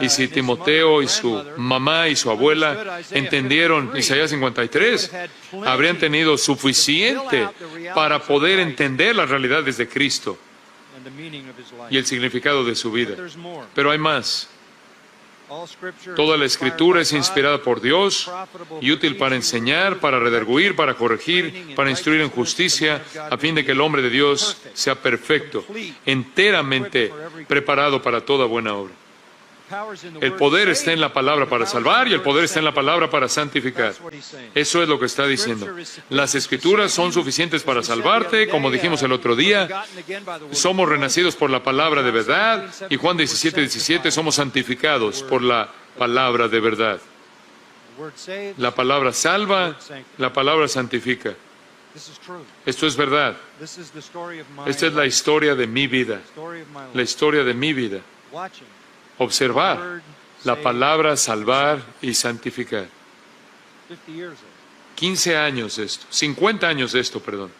Y si Timoteo y su mamá y su abuela entendieron Isaías 53, habrían tenido suficiente para poder entender las realidades de Cristo y el significado de su vida. Pero hay más. Toda la Escritura es inspirada por Dios y útil para enseñar, para redarguir, para corregir, para instruir en justicia, a fin de que el hombre de Dios sea perfecto, enteramente preparado para toda buena obra. El poder está en la palabra para salvar y el poder está en la palabra para santificar. Eso es lo que está diciendo. Las Escrituras son suficientes para salvarte, como dijimos el otro día. Somos renacidos por la palabra de verdad, y Juan 17:17, somos santificados por la palabra de verdad. La palabra salva, la palabra santifica. Esto es verdad. Esta es la historia de mi vida. La historia de mi vida. Observar la palabra salvar y santificar. 15 años de esto, 50 años de esto, perdón.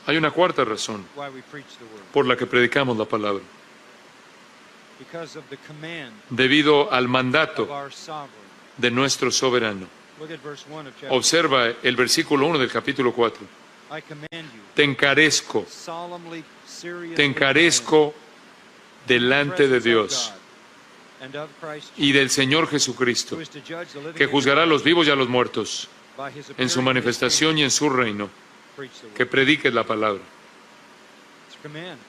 Hay una cuarta razón por la que predicamos la palabra. Debido al mandato de nuestro soberano. Observa el versículo 1 del capítulo 4. Te encarezco delante de Dios y del Señor Jesucristo, que juzgará a los vivos y a los muertos en su manifestación y en su reino, que prediques la palabra.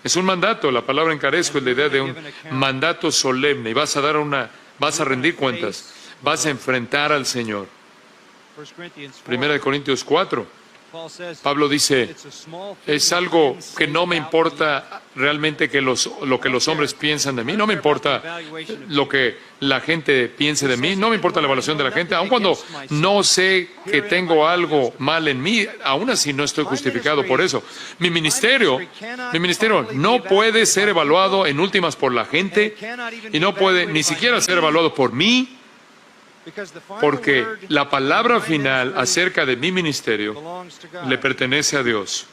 Es un mandato. La palabra encarezco es la idea de un mandato solemne. Y vas a rendir cuentas. Vas a enfrentar al Señor. 1 Corintios 4. Pablo dice, es algo que no me importa realmente lo que los hombres piensan de mí, no me importa lo que la gente piense de mí, no me importa la evaluación de la gente, aun cuando no sé que tengo algo mal en mí, aún así no estoy justificado por eso. Mi ministerio no puede ser evaluado en últimas por la gente y no puede ni siquiera ser evaluado por mí, porque la palabra final acerca de mi ministerio le pertenece a Dios.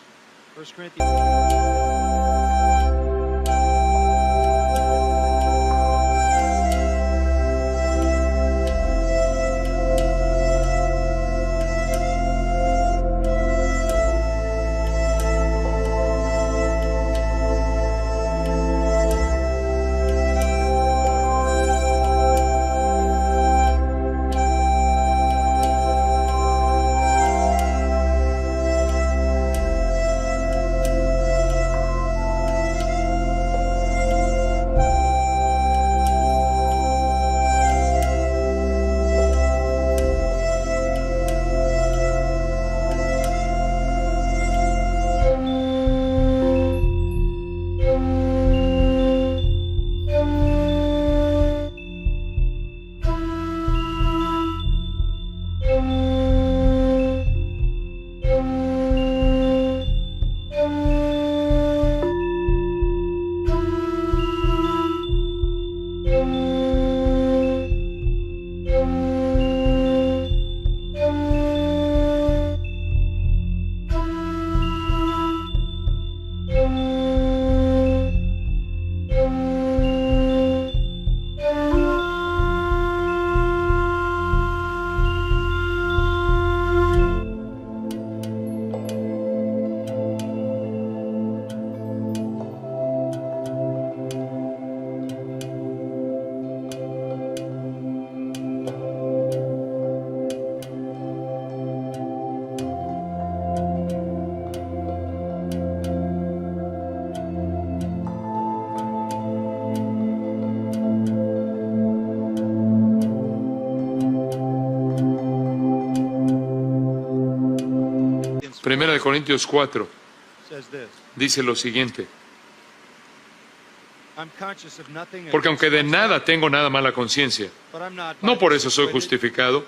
Primera de Corintios 4 dice lo siguiente: porque aunque de nada tengo nada mala conciencia, no por eso soy justificado,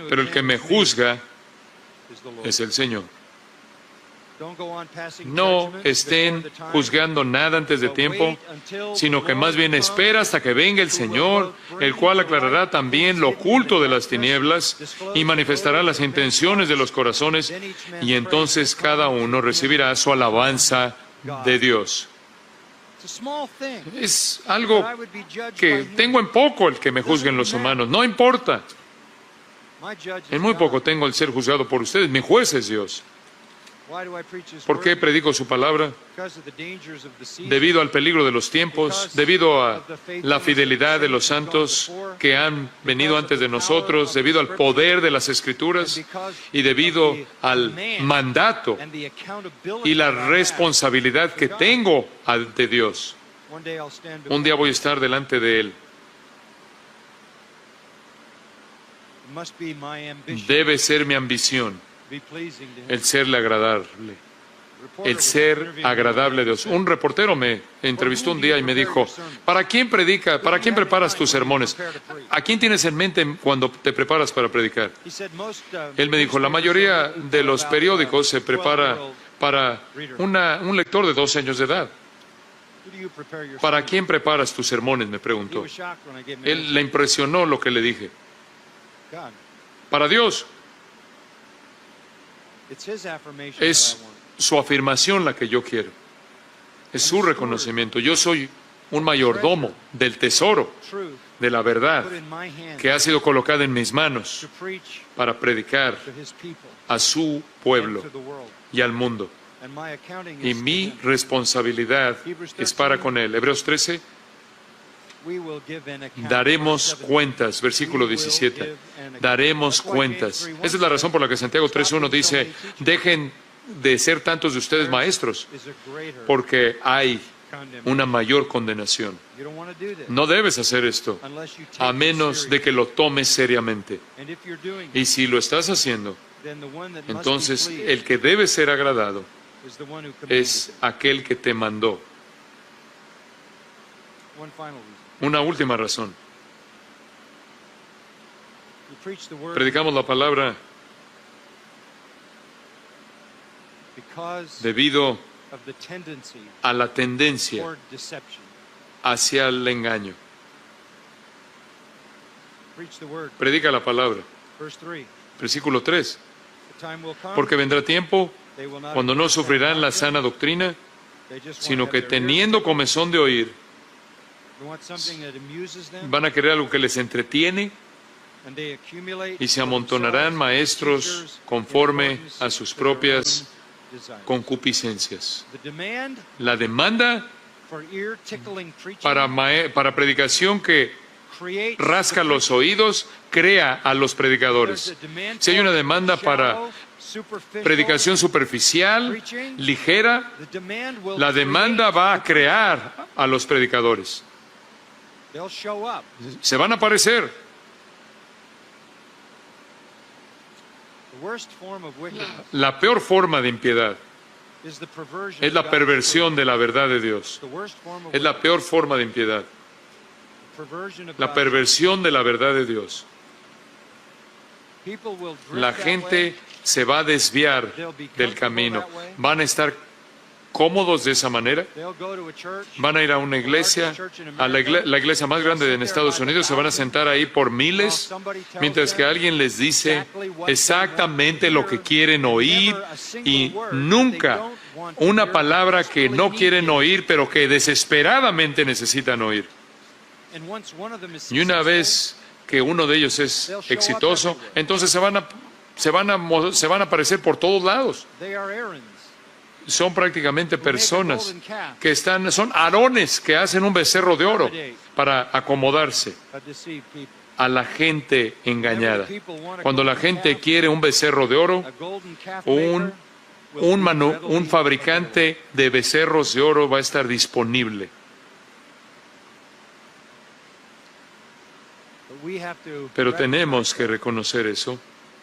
pero el que me juzga es el Señor. No estén juzgando nada antes de tiempo, sino que más bien espera hasta que venga el Señor, el cual aclarará también lo oculto de las tinieblas y manifestará las intenciones de los corazones, y entonces cada uno recibirá su alabanza de Dios. Es algo que tengo en poco el que me juzguen los humanos, no importa. En muy poco tengo el ser juzgado por ustedes, mi juez es Dios. ¿Por qué predico su palabra? Debido al peligro de los tiempos, debido a la fidelidad de los santos que han venido antes de nosotros, debido al poder de las Escrituras y debido al mandato y la responsabilidad que tengo ante Dios. Un día voy a estar delante de Él. Debe ser mi ambición el serle agradable, el ser agradable a Dios. Un reportero me entrevistó un día y me dijo, ¿para quién predica? ¿Para quién preparas tus sermones? ¿A quién tienes en mente cuando te preparas para predicar? Él me dijo, la mayoría de los periódicos se prepara para un lector de 12 años de edad. ¿Para quién preparas tus sermones?, me preguntó. Él le impresionó lo que le dije. Para Dios. Es su afirmación la que yo quiero. Es su reconocimiento. Yo soy un mayordomo del tesoro de la verdad que ha sido colocada en mis manos para predicar a su pueblo y al mundo. Y mi responsabilidad es para con él. Hebreos 13. Daremos cuentas, versículo 17. Daremos cuentas. Esa es la razón por la que Santiago 3.1 dice, dejen de ser tantos de ustedes maestros, is a greater porque hay condemnation. una mayor condenación. You don't want to do this No debes hacer esto, unless you take a it menos de seriously. que lo tomes seriamente. And if you're doing Y si lo estás haciendo, then the one that entonces must be pleased el que debe ser agradado is the one who commanded. es aquel que te mandó. One final reason. Una última razón. We preach the word Predicamos la palabra because debido of the tendency a la tendencia toward deception. hacia el engaño. Preach the word. Predica la palabra. Verse 3. Versículo 3. The time will come, Porque vendrá tiempo they will not cuando no accept sufrirán la doctrine, sana doctrina, they just want sino to que have their ears teniendo tickled. comezón de oír, They want something that amuses them, van a querer algo que les entretiene and they accumulate y se for amontonarán themselves maestros teachers in conforme accordance a sus to their propias own desires. concupiscencias. The demand La demanda for ear-tickling preaching para predicación que creates rasca the los oídos crea a los preaching. predicadores. There's a demand Si hay una for demanda para shallow, superficial predicación superficial, preaching, ligera, the demand will la demanda create- va a crear a los predicadores. They'll show up. Se van a aparecer. The worst form of wickedness La peor forma de impiedad is the perversion es of la God's perversión truth. de la verdad de Dios. The worst form of Es la peor forma de impiedad. perversion of La God's perversión de la verdad de Dios. truth. People will drift La that gente way. se va a desviar del camino. Van a estar cómodos de esa manera. They'll go to a church. Van a ir a una iglesia, a la iglesia más grande en Estados Unidos, se van a sentar ahí por miles, mientras que alguien les dice exactamente lo que quieren oír y nunca una palabra que no quieren oír, pero que desesperadamente necesitan oír. And once one of them is Y una successful, vez que uno de ellos es exitoso, entonces se van a aparecer por todos lados. they are Aarons. Son prácticamente personas que son Aarones que hacen un becerro de oro para acomodarse That deceive people. a la gente engañada. Cuando la gente quiere un becerro de oro, A golden calf un, maker will be readily un fabricante de becerros de oro va a estar disponible. But we have to Pero recognize tenemos que reconocer eso.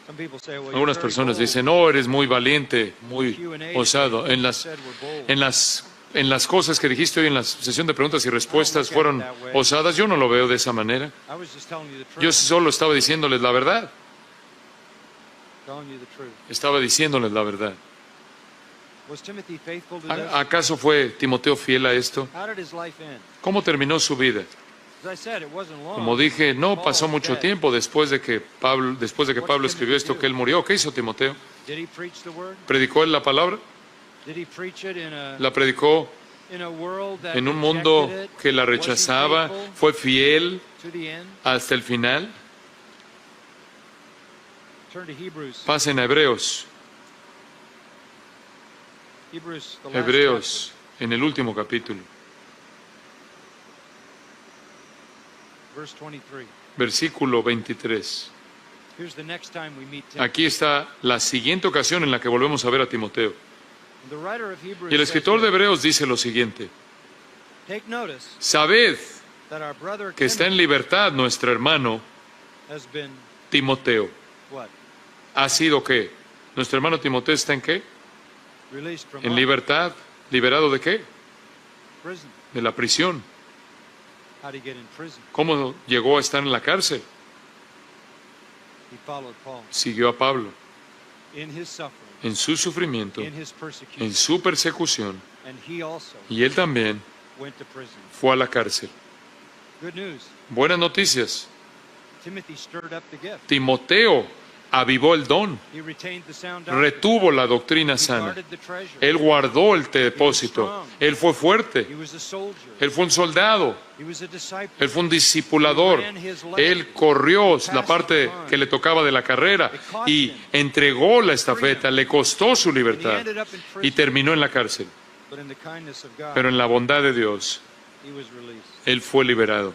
Some people say, well, Algunas you're very personas bold. dicen, no, eres muy valiente, muy Q&A osado. you said we're bold. En las cosas que dijiste hoy en la sesión de preguntas y respuestas fueron osadas. Yo no lo veo de esa manera. I was just telling you the truth. Yo solo estaba diciéndoles la verdad. Telling you the truth. Estaba diciéndoles la verdad. Was Timothy faithful to this? ¿Acaso fue Timoteo fiel a esto? How did his life end? ¿Cómo terminó su vida? As I said, it wasn't long. Como dije, no Paul pasó was mucho dead. tiempo después de que Pablo escribió esto que él murió. ¿Qué hizo Timoteo? Did he preach the word? ¿Predicó él la palabra? Did he preach it ¿La predicó in a world that en un rejected mundo it? que la Was he rechazaba? faithful ¿Fue fiel to the end? hasta el final? Turn to Hebrews. Pasen a Hebreos. Hebrews, the last Hebreos, en el último capítulo, chapter, verse 23. versículo 23. Here's the next time we meet Timothy. Aquí está la siguiente ocasión en la que volvemos a ver a Timoteo. The writer of Hebrews Y el says escritor de this, Hebreos dice lo siguiente: Take notice Sabed that our brother que está en Timothy libertad nuestro hermano has been Timoteo. what? ¿Ha sido qué? ¿Nuestro hermano Timoteo está en qué? Released from ¿En what? libertad? ¿Liberado de qué? Prison. De la prisión. How did he get in prison? ¿Cómo llegó a estar en la cárcel? He followed Paul Siguió a Pablo in his suffering, en su sufrimiento, in his persecution, en su persecución, and he also y él también went to prison. fue a la cárcel. Good news. Buenas noticias. Timothy stirred up the gift. Timoteo avivó el don, He retained the sound doctrine. retuvo la doctrina He sana. guarded the treasure. Él guardó el depósito. Él fue fuerte. He was a soldier. Él fue un soldado. He was a disciple. Él fue un discipulador. Él corrió la parte que le tocaba de la carrera y entregó la estafeta. Le costó su And he libertad ended up in y prison. terminó en la cárcel. But in the kindness of God, Pero en la bondad de Dios, he was released. él fue liberado.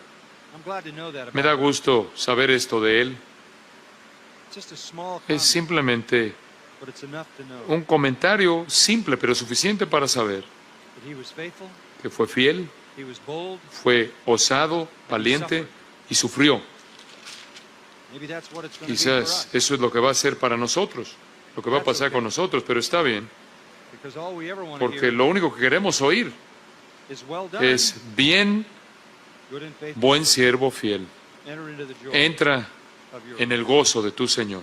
I'm glad to know that Me about da him. gusto saber esto de él. Just a small Es comment, simplemente but it's enough to know un comentario simple pero suficiente para saber that he was faithful, que fue fiel, he was bold. fue osado, valiente y sufrió. Maybe that's what it's going to be for Quizás us. eso es lo que va a ser para nosotros, lo que va a pasar con nosotros, pero está bien, Because all we ever want to porque hear lo único que queremos oír is well done, es bien, good and faithful. buen siervo fiel. Enter into the joy Entra of your en el gozo de tu Señor.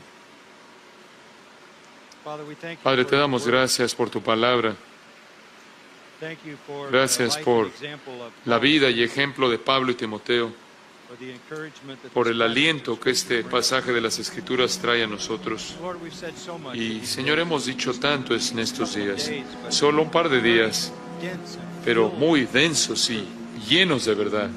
Father, we thank you Padre, for te your damos word. gracias por tu palabra, Thank you for gracias the life por and example of la Paul, vida y ejemplo de Pablo y Timoteo, for the encouragement that por this el passage aliento of que Scripture este brings. pasaje de las Escrituras trae a nosotros. Lord, we've said so much Y in these Señor, days, hemos dicho tanto en estos días, days, but solo un par de días, dense and pero filled. muy densos y llenos de verdad,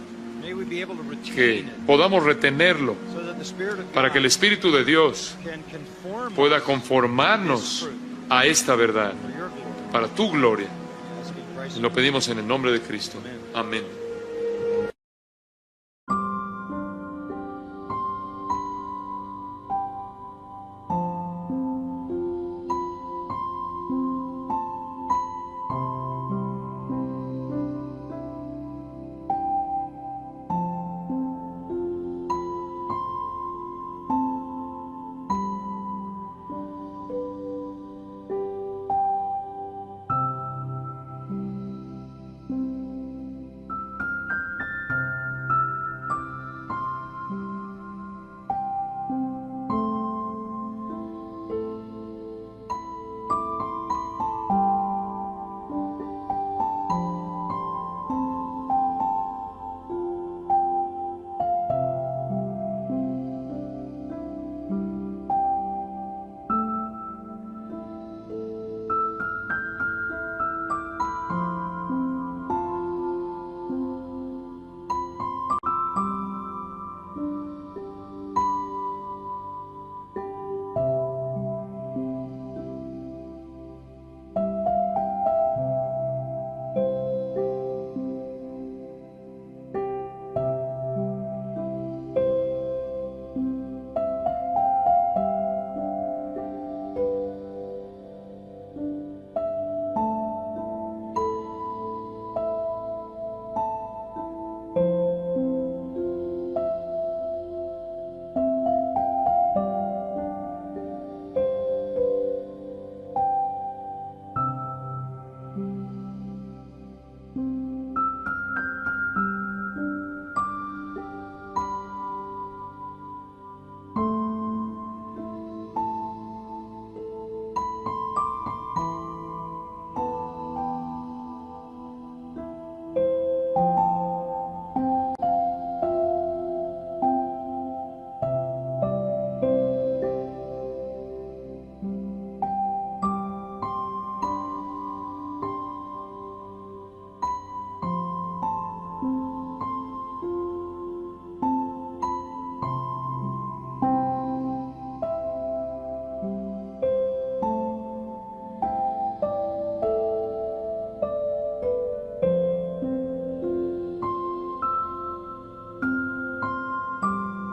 May we be able to que retain it podamos retenerlo so that the Spirit of para que el God Espíritu de Dios can conform pueda us conformarnos a esta verdad, for your glory. para tu gloria. Ask in Christ's Y lo name. pedimos en el nombre de Cristo. Amén.